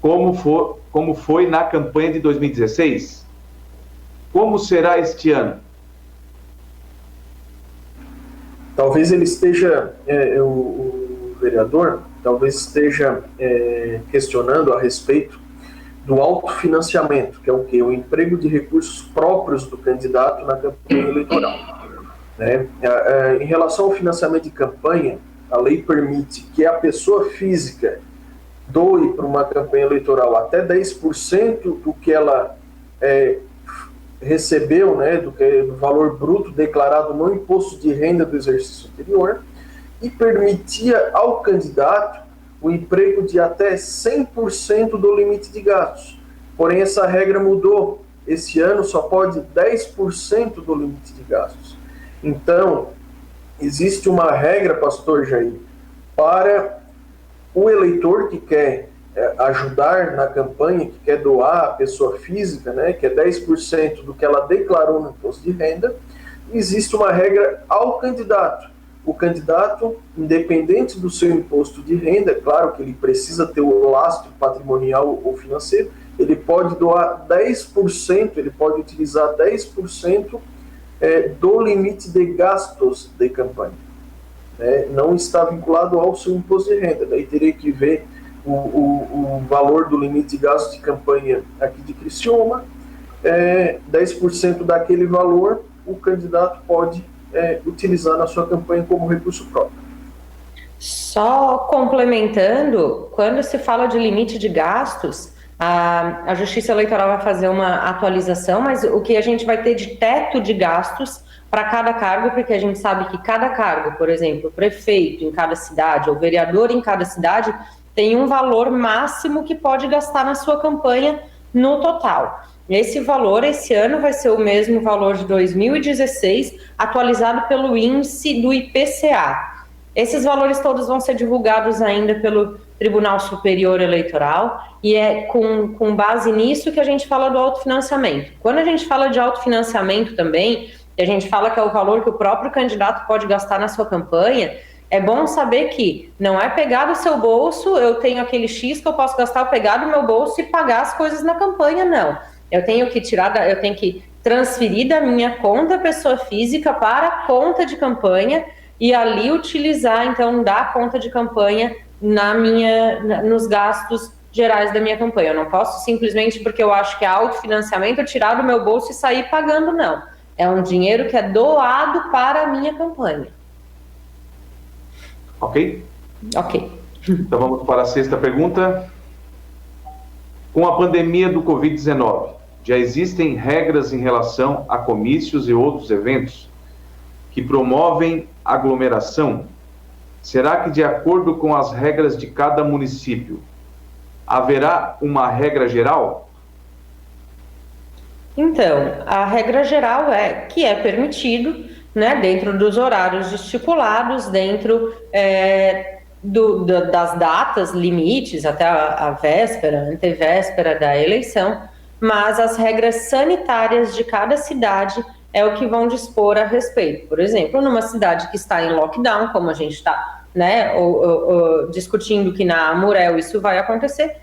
como foi na campanha de 2016? Como será este ano? Talvez ele esteja, o vereador, talvez esteja questionando a respeito do autofinanciamento, que é o quê? O emprego de recursos próprios do candidato na campanha eleitoral. Em relação ao financiamento de campanha, a lei permite que a pessoa física doe para uma campanha eleitoral até 10% do que ela recebeu, do valor bruto declarado no imposto de renda do exercício anterior, e permitia ao candidato o emprego de até 100% do limite de gastos. Porém, essa regra mudou. Esse ano só pode 10% do limite de gastos. Então, existe uma regra, pastor Jair, para o eleitor que quer ajudar na campanha, que quer doar a pessoa física, que é 10% do que ela declarou no imposto de renda. Existe uma regra ao candidato. O candidato, independente do seu imposto de renda, é claro que ele precisa ter o lastro patrimonial ou financeiro, ele pode doar 10%, ele pode utilizar 10% do limite de gastos de campanha. Não está vinculado ao seu imposto de renda. Daí teria que ver o valor do limite de gastos de campanha aqui de Criciúma, 10% daquele valor o candidato pode utilizar na sua campanha como recurso próprio. Só complementando, quando se fala de limite de gastos, A Justiça Eleitoral vai fazer uma atualização, mas o que a gente vai ter de teto de gastos para cada cargo, porque a gente sabe que cada cargo, por exemplo, prefeito em cada cidade ou vereador em cada cidade, tem um valor máximo que pode gastar na sua campanha no total. Esse valor, esse ano, vai ser o mesmo valor de 2016, atualizado pelo índice do IPCA. Esses valores todos vão ser divulgados ainda pelo Tribunal Superior Eleitoral, e é com base nisso que a gente fala do autofinanciamento. Quando a gente fala de autofinanciamento também, a gente fala que é o valor que o próprio candidato pode gastar na sua campanha, é bom saber que não é pegar do seu bolso, eu tenho aquele X que eu posso gastar, pegar do meu bolso e pagar as coisas na campanha, não. Eu tenho que transferir da minha conta pessoa física para a conta de campanha e ali utilizar, então, da conta de campanha nos gastos gerais da minha campanha. Eu não posso simplesmente, porque eu acho que é autofinanciamento, tirar do meu bolso e sair pagando, não. É um dinheiro que é doado para a minha campanha. Ok? Ok. Então vamos para a sexta pergunta. Com a pandemia do Covid-19, já existem regras em relação a comícios e outros eventos que promovem aglomeração? Será que, de acordo com as regras de cada município, haverá uma regra geral? Então, a regra geral é que é permitido, né, dentro dos horários estipulados, dentro das datas limites, até a véspera, antevéspera da eleição, mas as regras sanitárias de cada cidade é o que vão dispor a respeito. Por exemplo, numa cidade que está em lockdown, como a gente está, né, discutindo que na Amurel isso vai acontecer,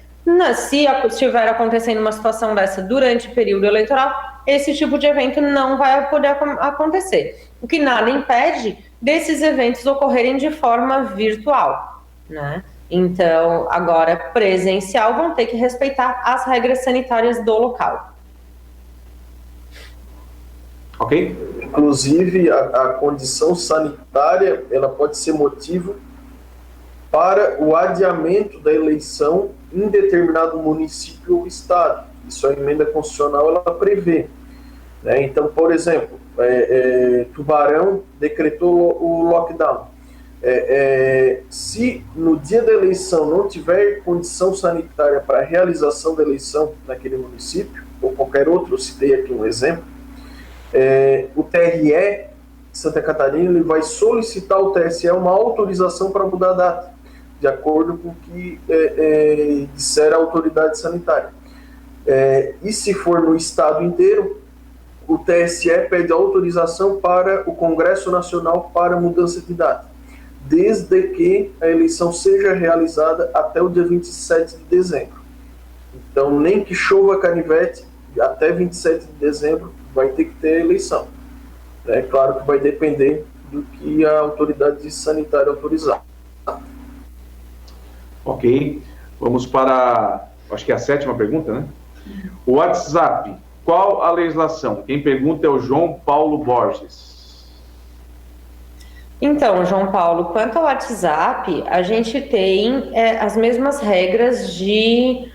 se estiver acontecendo uma situação dessa durante o período eleitoral, esse tipo de evento não vai poder acontecer. O que nada impede desses eventos ocorrerem de forma virtual, né? Então, agora presencial, vão ter que respeitar as regras sanitárias do local. Ok? Inclusive, a condição sanitária, ela pode ser motivo para o adiamento da eleição em determinado município ou estado. Isso a emenda constitucional ela prevê. Né? Então, por exemplo, Tubarão decretou o lockdown. Se no dia da eleição não tiver condição sanitária para a realização da eleição naquele município, ou qualquer outro, eu citei aqui um exemplo, o TRE de Santa Catarina ele vai solicitar ao TSE uma autorização para mudar a data, de acordo com o que disser a autoridade sanitária. E se for no estado inteiro, o TSE pede autorização para o Congresso Nacional para mudança de data, desde que a eleição seja realizada até o dia 27 de dezembro. Então, nem que chova canivete, até 27 de dezembro vai ter que ter eleição. É claro que vai depender do que a autoridade sanitária autorizar. Ok. Vamos para, acho que é a sétima pergunta, né? O WhatsApp. Qual a legislação? Quem pergunta é o João Paulo Borges. Então, João Paulo, quanto ao WhatsApp, a gente tem as mesmas regras de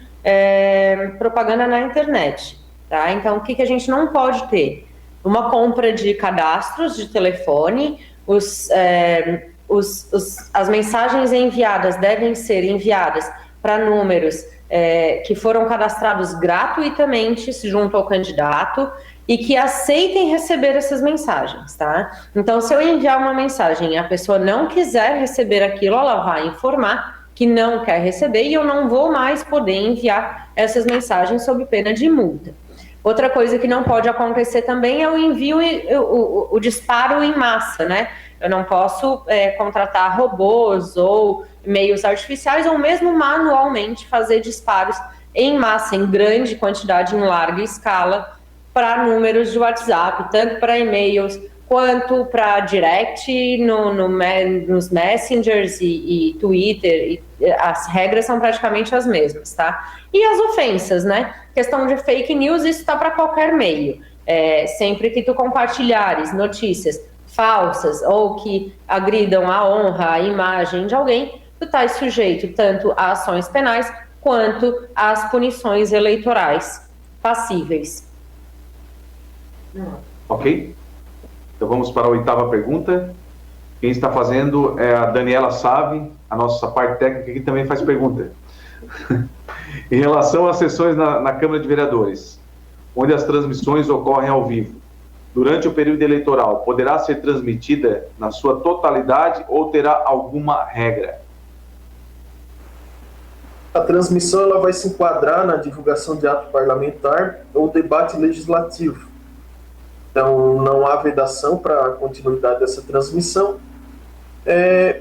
propaganda na internet, tá? Então, o que a gente não pode ter? Uma compra de cadastros de telefone, as mensagens enviadas devem ser enviadas para números que foram cadastrados gratuitamente junto ao candidato e que aceitem receber essas mensagens, tá? Então, se eu enviar uma mensagem e a pessoa não quiser receber aquilo, ela vai informar que não quer receber e eu não vou mais poder enviar essas mensagens sob pena de multa. Outra coisa que não pode acontecer também é o envio, o disparo em massa, né? Eu não posso contratar robôs ou meios artificiais ou mesmo manualmente fazer disparos em massa, em grande quantidade, em larga escala, para números de WhatsApp, tanto para e-mails quanto para direct nos messengers e Twitter. As regras são praticamente as mesmas, tá? E as ofensas, né? Questão de fake news, isso está para qualquer meio. Sempre que tu compartilhares notícias falsas ou que agridam a honra, a imagem de alguém, tu estás sujeito tanto a ações penais quanto às punições eleitorais passíveis. Ok? Então vamos para a 8ª pergunta. Quem está fazendo é a Daniela Save, a nossa parte técnica, que também faz pergunta. Em relação às sessões na Câmara de Vereadores, onde as transmissões ocorrem ao vivo, durante o período eleitoral, poderá ser transmitida na sua totalidade ou terá alguma regra? A transmissão ela vai se enquadrar na divulgação de ato parlamentar ou debate legislativo. Então, não há vedação para a continuidade dessa transmissão.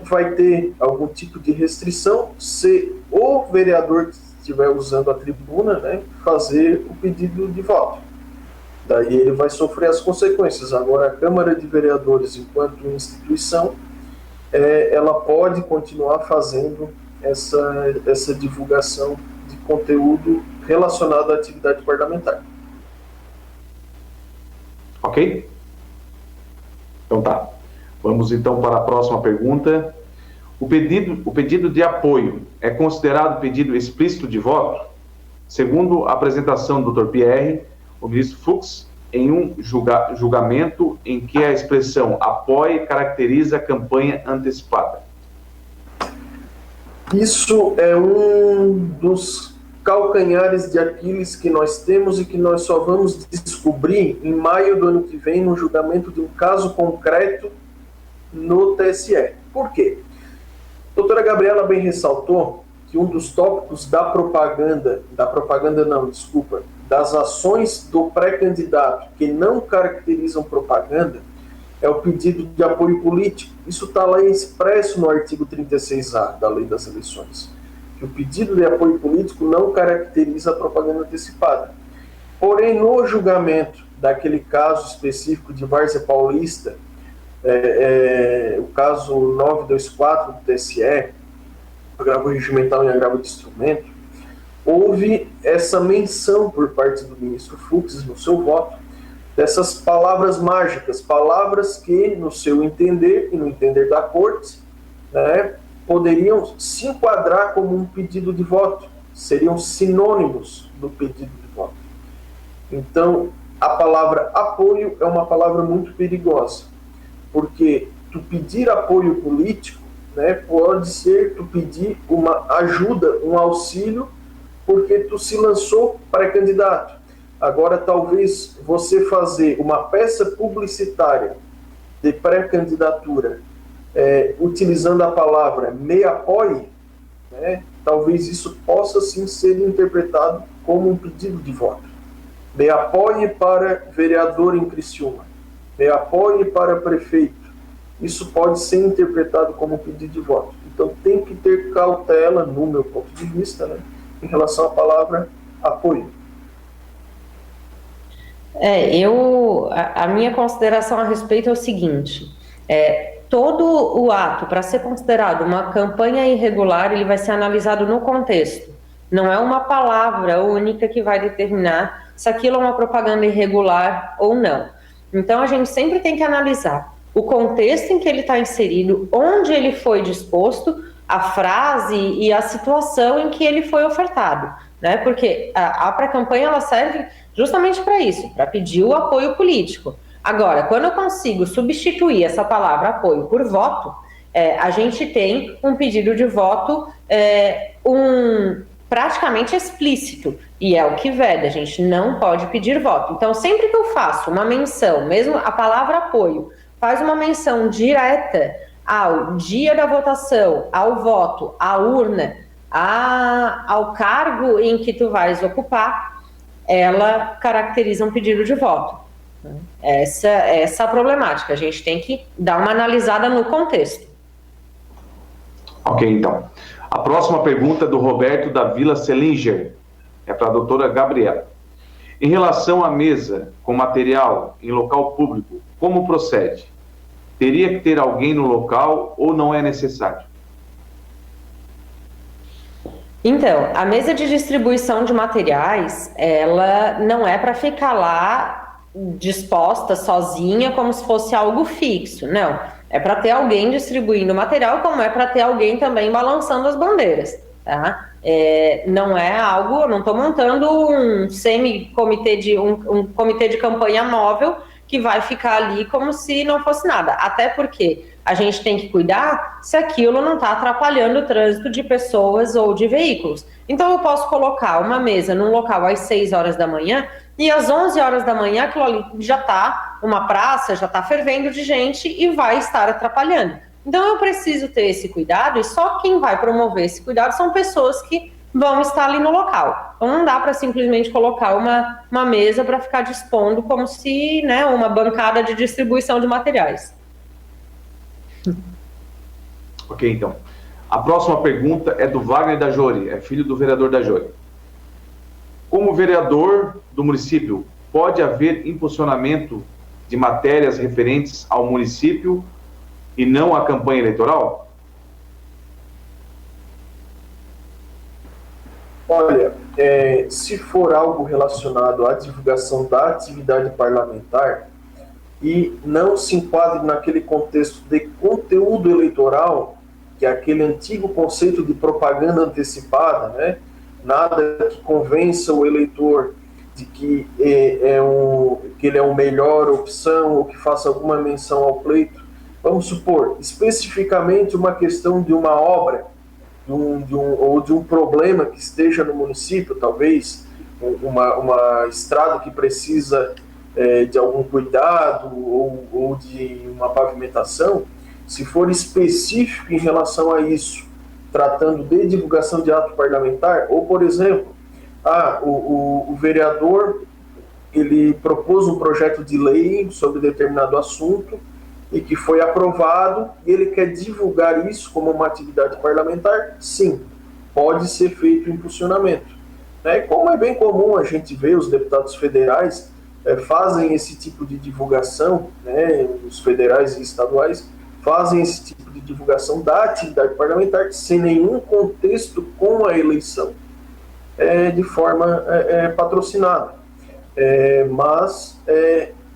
Vai ter algum tipo de restrição se o vereador que estiver usando a tribuna, né, fazer o pedido de voto. Daí ele vai sofrer as consequências. Agora, a Câmara de Vereadores, enquanto instituição, ela pode continuar fazendo essa divulgação de conteúdo relacionado à atividade parlamentar. Ok? Então tá. Vamos então para a próxima pergunta. O pedido de apoio é considerado pedido explícito de voto? Segundo a apresentação do Dr. Pierre, o ministro Fux, em um julgamento em que a expressão apoie caracteriza a campanha antecipada. Isso é um dos calcanhares de Aquiles que nós temos e que nós só vamos descobrir em maio do ano que vem no julgamento de um caso concreto no TSE. Por quê? A doutora Gabriela bem ressaltou que um dos tópicos das ações do pré-candidato que não caracterizam propaganda é o pedido de apoio político. Isso está lá expresso no artigo 36A da Lei das Eleições. Que o pedido de apoio político não caracteriza a propaganda antecipada. Porém, no julgamento daquele caso específico de Várzea Paulista, o caso 924 do TSE, agravo regimental em agravo de instrumento, houve essa menção por parte do ministro Fux no seu voto dessas palavras mágicas, palavras que, no seu entender e no entender da corte, né, poderiam se enquadrar como um pedido de voto, seriam sinônimos do pedido de voto. Então, a palavra apoio é uma palavra muito perigosa, porque tu pedir apoio político, né, pode ser tu pedir uma ajuda, um auxílio, porque tu se lançou pré-candidato. Agora, talvez você fazer uma peça publicitária de pré-candidatura utilizando a palavra me apoie, né, talvez isso possa sim ser interpretado como um pedido de voto. Me apoie para vereador em Criciúma. Me apoie para prefeito. Isso pode ser interpretado como um pedido de voto. Então tem que ter cautela, no meu ponto de vista, né, em relação à palavra apoio. A minha consideração a respeito é o seguinte: todo o ato, para ser considerado uma campanha irregular, ele vai ser analisado no contexto. Não é uma palavra única que vai determinar se aquilo é uma propaganda irregular ou não. Então, a gente sempre tem que analisar o contexto em que ele está inserido, onde ele foi disposto, a frase e a situação em que ele foi ofertado, né? Porque a pré-campanha ela serve justamente para isso, para pedir o apoio político. Agora, quando eu consigo substituir essa palavra apoio por voto, a gente tem um pedido de voto praticamente explícito, e é o que veda, a gente não pode pedir voto. Então, sempre que eu faço uma menção, mesmo a palavra apoio, faz uma menção direta ao dia da votação, ao voto, à urna, ao cargo em que tu vais ocupar, ela caracteriza um pedido de voto. Essa problemática, a gente tem que dar uma analisada no contexto. Ok, então. A próxima pergunta é do Roberto da Vila Selinger, é para a doutora Gabriela. Em relação à mesa com material em local público, como procede? Teria que ter alguém no local ou não é necessário? Então, a mesa de distribuição de materiais, ela não é para ficar lá disposta sozinha como se fosse algo fixo, não. É para ter alguém distribuindo material, como é para ter alguém também balançando as bandeiras. tá? Não é algo, eu não estou montando um semi-comitê um comitê de campanha móvel que vai ficar ali como se não fosse nada. Até porque a gente tem que cuidar se aquilo não está atrapalhando o trânsito de pessoas ou de veículos. Então eu posso colocar uma mesa num local às 6 horas da manhã e às 11 horas da manhã aquilo ali já está, uma praça já está fervendo de gente e vai estar atrapalhando. Então eu preciso ter esse cuidado e só quem vai promover esse cuidado são pessoas que vão estar ali no local. Então não dá para simplesmente colocar uma mesa para ficar dispondo como se, né, uma bancada de distribuição de materiais. Ok, então. A próxima pergunta é do Wagner da Jori, é filho do vereador da Jori. Como vereador do município, pode haver impulsionamento de matérias referentes ao município e não à campanha eleitoral? Olha, se for algo relacionado à divulgação da atividade parlamentar e não se enquadre naquele contexto de conteúdo eleitoral, que é aquele antigo conceito de propaganda antecipada, né? Nada que convença o eleitor de que que ele é uma melhor opção ou que faça alguma menção ao pleito. Vamos supor, especificamente uma questão de uma obra, ou de um problema que esteja no município, talvez uma estrada que precisa de algum cuidado ou de uma pavimentação. Se for específico em relação a isso, tratando de divulgação de ato parlamentar, ou, por exemplo, o vereador ele propôs um projeto de lei sobre determinado assunto e que foi aprovado, e ele quer divulgar isso como uma atividade parlamentar, sim, pode ser feito impulsionamento. Como é bem comum a gente ver, os deputados federais fazem esse tipo de divulgação, os federais e estaduais fazem esse tipo de divulgação da atividade parlamentar sem nenhum contexto com a eleição, de forma patrocinada. Mas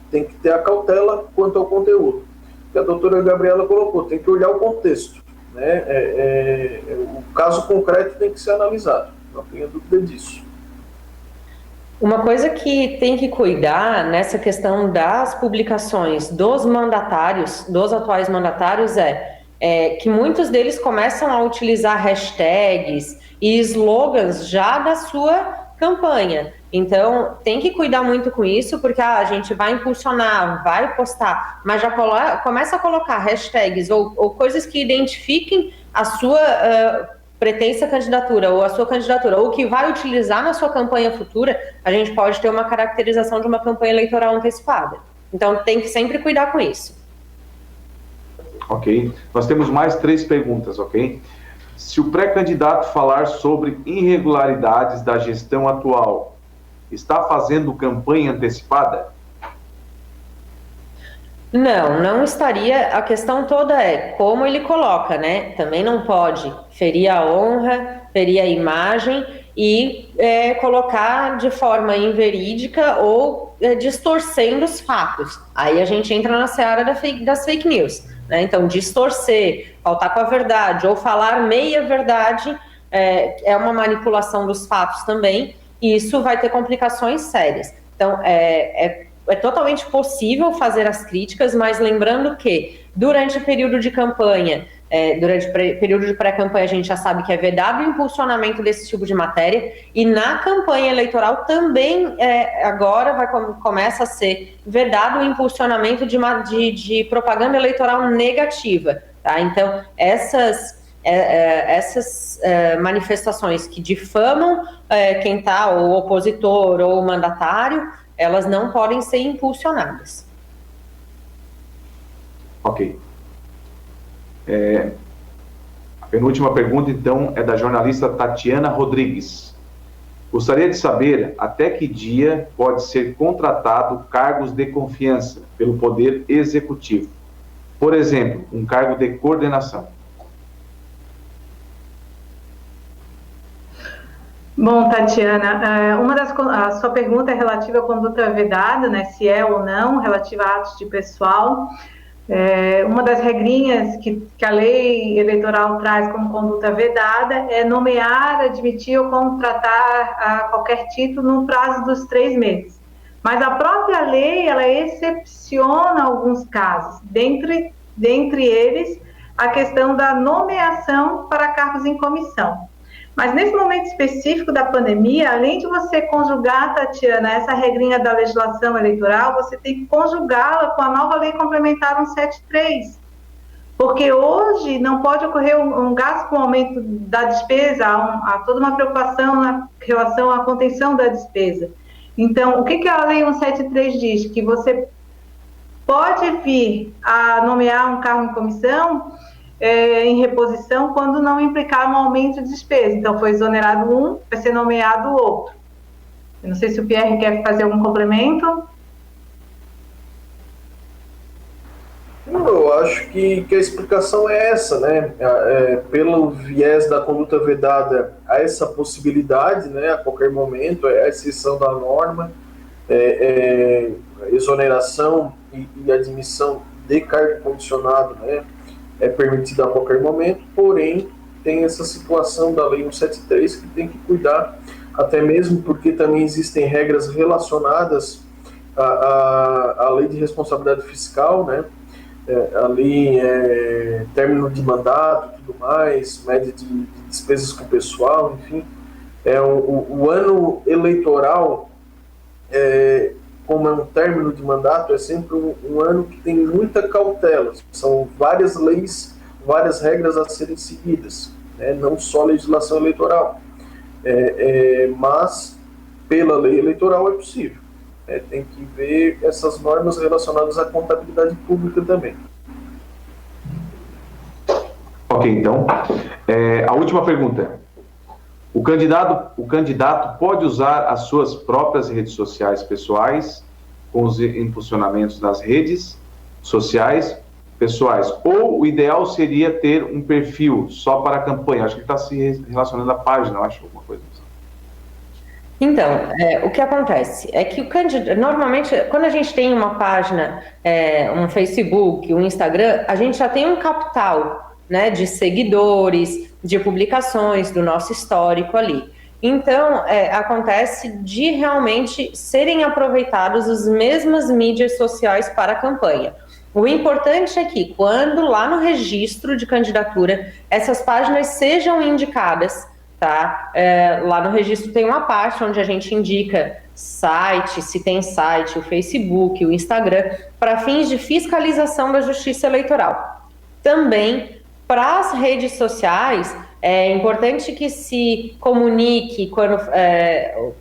tem que ter a cautela quanto ao conteúdo. Que a doutora Gabriela colocou, tem que olhar o contexto, o caso concreto tem que ser analisado, não tenha dúvida disso. Uma coisa que tem que cuidar nessa questão das publicações dos mandatários, dos atuais mandatários, que muitos deles começam a utilizar hashtags e slogans já da sua campanha. Então, tem que cuidar muito com isso, porque a gente vai impulsionar, vai postar, mas já começa a colocar hashtags ou coisas que identifiquem a sua pretensa candidatura ou a sua candidatura, ou que vai utilizar na sua campanha futura, a gente pode ter uma caracterização de uma campanha eleitoral antecipada. Então, tem que sempre cuidar com isso. Ok. Nós temos mais 3 perguntas, ok? Se o pré-candidato falar sobre irregularidades da gestão atual, está fazendo campanha antecipada? Não estaria. A questão toda é como ele coloca, né? Também não pode ferir a honra, ferir a imagem e colocar de forma inverídica ou distorcendo os fatos. Aí a gente entra na seara das fake news, né? Então, distorcer, faltar com a verdade ou falar meia verdade é uma manipulação dos fatos também, e isso vai ter complicações sérias. Então, é totalmente possível fazer as críticas, mas lembrando que durante o período de campanha, durante o período de pré-campanha, a gente já sabe que é vedado o impulsionamento desse tipo de matéria, e na campanha eleitoral também agora começa a ser vedado o impulsionamento de propaganda eleitoral negativa, tá? Então, essas manifestações que difamam quem está, o opositor ou o mandatário, elas não podem ser impulsionadas. Ok. A penúltima pergunta, então, é da jornalista Tatiana Rodrigues. Gostaria de saber até que dia pode ser contratado cargos de confiança pelo Poder Executivo. Por exemplo, um cargo de coordenação. Bom, Tatiana, a sua pergunta é relativa à conduta vedada, né, se é ou não, relativa a atos de pessoal. Uma das regrinhas que a lei eleitoral traz como conduta vedada é nomear, admitir ou contratar a qualquer título no prazo dos 3 meses. Mas a própria lei, ela excepciona alguns casos, dentre eles a questão da nomeação para cargos em comissão. Mas nesse momento específico da pandemia, além de você conjugar, Tatiana, essa regrinha da legislação eleitoral, você tem que conjugá-la com a nova lei complementar 173. Porque hoje não pode ocorrer um gasto com aumento da despesa, há toda uma preocupação na relação à contenção da despesa. Então, o que a lei 173 diz? Que você pode vir a nomear um cargo em comissão em reposição quando não implicar um aumento de despesa. Então, foi exonerado um, vai ser nomeado o outro. Eu não sei se o Pierre quer fazer algum complemento. Eu acho que a explicação é essa, né? Pelo viés da conduta vedada, há essa possibilidade, né? A qualquer momento, a exceção da norma, exoneração e admissão de cargo condicionado, né? É permitida a qualquer momento, porém tem essa situação da Lei 173 que tem que cuidar, até mesmo porque também existem regras relacionadas à Lei de Responsabilidade Fiscal, né? Ali término de mandato, tudo mais, média de despesas com o pessoal, enfim. O ano eleitoral, como é um término de mandato, é sempre um ano que tem muita cautela. São várias leis, várias regras a serem seguidas, né? Não só legislação eleitoral. Mas, pela lei eleitoral, é possível. Tem que ver essas normas relacionadas à contabilidade pública também. Ok, então. A última pergunta. O candidato pode usar as suas próprias redes sociais pessoais com os impulsionamentos das redes sociais pessoais, ou o ideal seria ter um perfil só para a campanha? Acho que está se relacionando à página, eu acho, alguma coisa assim. Então, o que acontece é que normalmente, quando a gente tem uma página, um Facebook, um Instagram, a gente já tem um capital, né, de seguidores, de publicações, do nosso histórico ali. Então, acontece de realmente serem aproveitados as mesmas mídias sociais para a campanha. O importante é que, quando lá no registro de candidatura, essas páginas sejam indicadas, tá? Lá no registro tem uma parte onde a gente indica site, se tem site, o Facebook, o Instagram, para fins de fiscalização da Justiça Eleitoral. Também, para as redes sociais, é importante que se comunique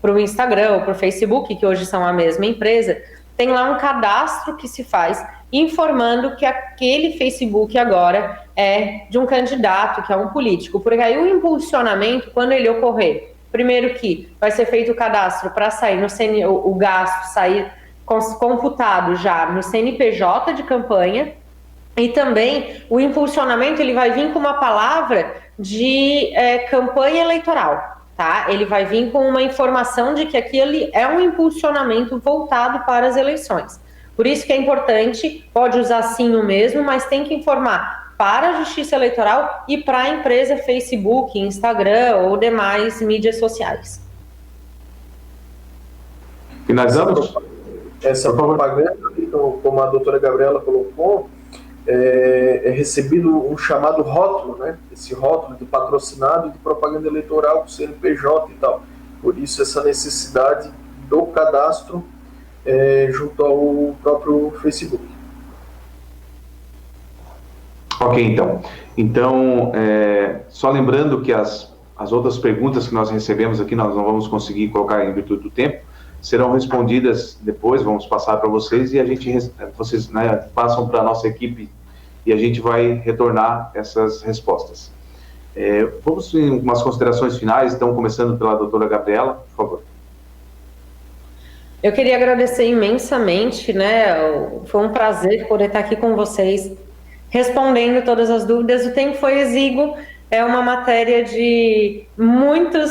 para o Instagram ou para o Facebook, que hoje são a mesma empresa, tem lá um cadastro que se faz informando que aquele Facebook agora é de um candidato, que é um político. Porque aí o impulsionamento, quando ele ocorrer, primeiro que vai ser feito o cadastro para sair no o gasto sair computado já no CNPJ de campanha, e também o impulsionamento ele vai vir com uma palavra de campanha eleitoral, tá? Ele vai vir com uma informação de que aquilo é um impulsionamento voltado para as eleições. Por isso que é importante, pode usar sim o mesmo, mas tem que informar para a Justiça Eleitoral e para a empresa Facebook, Instagram ou demais mídias sociais. Finalizamos? Essa propaganda, como a doutora Gabriela colocou, é recebido um chamado rótulo, né? Esse rótulo de patrocinado de propaganda eleitoral com CNPJ e tal. Por isso essa necessidade do cadastro junto ao próprio Facebook. Ok, então. Então, só lembrando que as outras perguntas que nós recebemos aqui, nós não vamos conseguir colocar em virtude do tempo, serão respondidas depois, vamos passar para vocês e vocês, né, passam para a nossa equipe e a gente vai retornar essas respostas. Vamos em umas considerações finais, então, começando pela doutora Gabriela, por favor. Eu queria agradecer imensamente, né? Foi um prazer poder estar aqui com vocês, respondendo todas as dúvidas. O tempo foi exíguo, é uma matéria de muito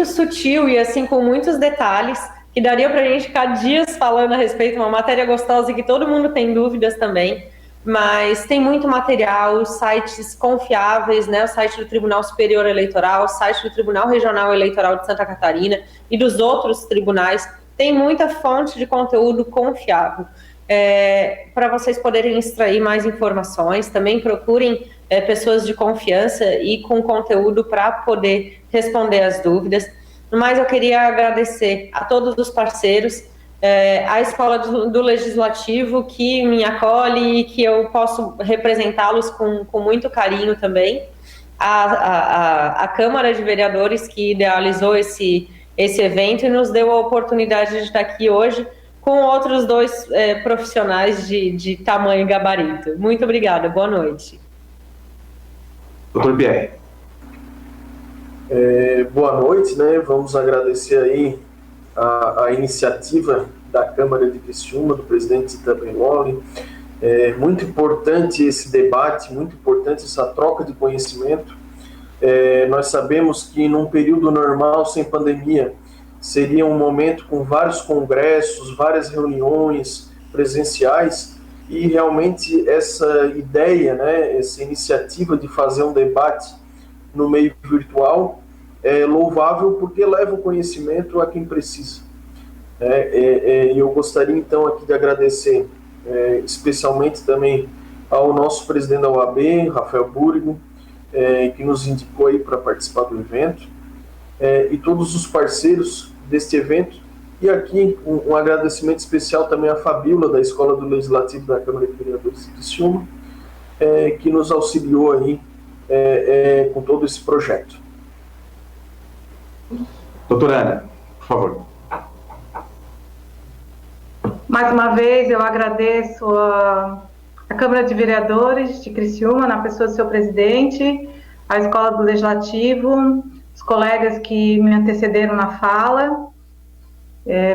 sutil e assim com muitos detalhes, que que daria para a gente ficar dias falando a respeito, uma matéria gostosa e que todo mundo tem dúvidas também, mas tem muito material, sites confiáveis, né? O site do Tribunal Superior Eleitoral, o site do Tribunal Regional Eleitoral de Santa Catarina e dos outros tribunais, tem muita fonte de conteúdo confiável. Para vocês poderem extrair mais informações, também procurem pessoas de confiança e com conteúdo para poder responder as dúvidas. Mas eu queria agradecer a todos os parceiros, a Escola do Legislativo, que me acolhe e que eu posso representá-los com muito carinho também, a Câmara de Vereadores, que idealizou esse evento e nos deu a oportunidade de estar aqui hoje com outros dois profissionais de tamanho e gabarito. Muito obrigada, boa noite. Doutor Pierre. Boa noite, né? Vamos agradecer aí a iniciativa da Câmara de Criciúma, do presidente Zita Belloli. Muito importante esse debate, muito importante essa troca de conhecimento. Nós sabemos que num período normal, sem pandemia, seria um momento com vários congressos, várias reuniões presenciais, e realmente essa ideia, né, essa iniciativa de fazer um debate no meio virtual é louvável, porque leva o conhecimento a quem precisa. Eu gostaria então aqui de agradecer especialmente também ao nosso presidente da OAB, Rafael Búrigo, que nos indicou aí para participar do evento, e todos os parceiros deste evento, e aqui um agradecimento especial também à Fabíola, da Escola do Legislativo da Câmara de Vereadores de Criciúma, que nos auxiliou aí com todo esse projeto. Doutora Ana, por favor. Mais uma vez, eu agradeço a Câmara de Vereadores de Criciúma, na pessoa do seu presidente, a Escola do Legislativo, os colegas que me antecederam na fala,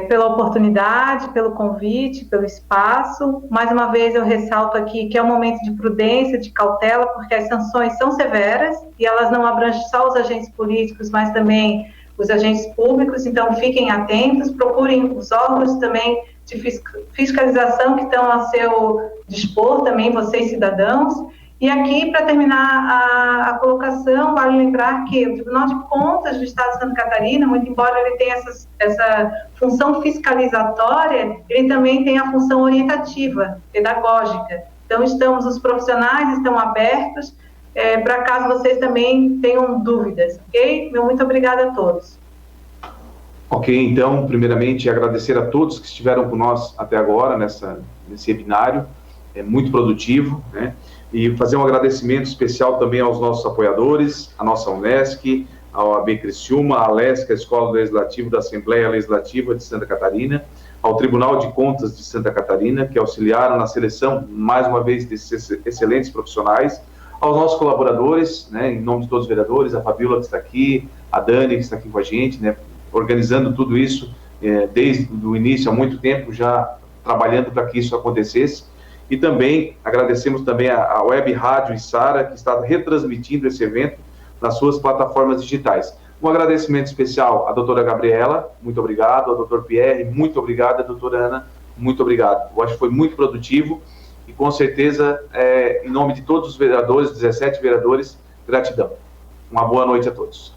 pela oportunidade, pelo convite, pelo espaço. Mais uma vez eu ressalto aqui que é um momento de prudência, de cautela, porque as sanções são severas e elas não abrangem só os agentes políticos, mas também os agentes públicos, então fiquem atentos, procurem os órgãos também de fiscalização que estão a seu dispor, também vocês cidadãos. E aqui, para terminar a colocação, vale lembrar que o Tribunal de Contas do Estado de Santa Catarina, muito embora ele tenha essa função fiscalizatória, ele também tem a função orientativa, pedagógica. Então, os profissionais estão abertos para caso vocês também tenham dúvidas, ok? Muito obrigada a todos. Ok, então, primeiramente, agradecer a todos que estiveram com nós até agora nesse webinário, muito produtivo, né? E fazer um agradecimento especial também aos nossos apoiadores, a nossa Unesc, a OAB Criciúma, a ALESC, a Escola Legislativa da Assembleia Legislativa de Santa Catarina, ao Tribunal de Contas de Santa Catarina, que auxiliaram na seleção, mais uma vez, desses excelentes profissionais, aos nossos colaboradores, né, em nome de todos os vereadores, a Fabíola que está aqui, a Dani que está aqui com a gente, né, organizando tudo isso desde o início, há muito tempo, já trabalhando para que isso acontecesse. E também agradecemos também a Web Rádio Içara, que está retransmitindo esse evento nas suas plataformas digitais. Um agradecimento especial à doutora Gabriela, muito obrigado, ao doutor Pierre, muito obrigado, à doutora Ana, muito obrigado. Eu acho que foi muito produtivo e, com certeza, em nome de todos os vereadores, 17 vereadores, gratidão. Uma boa noite a todos.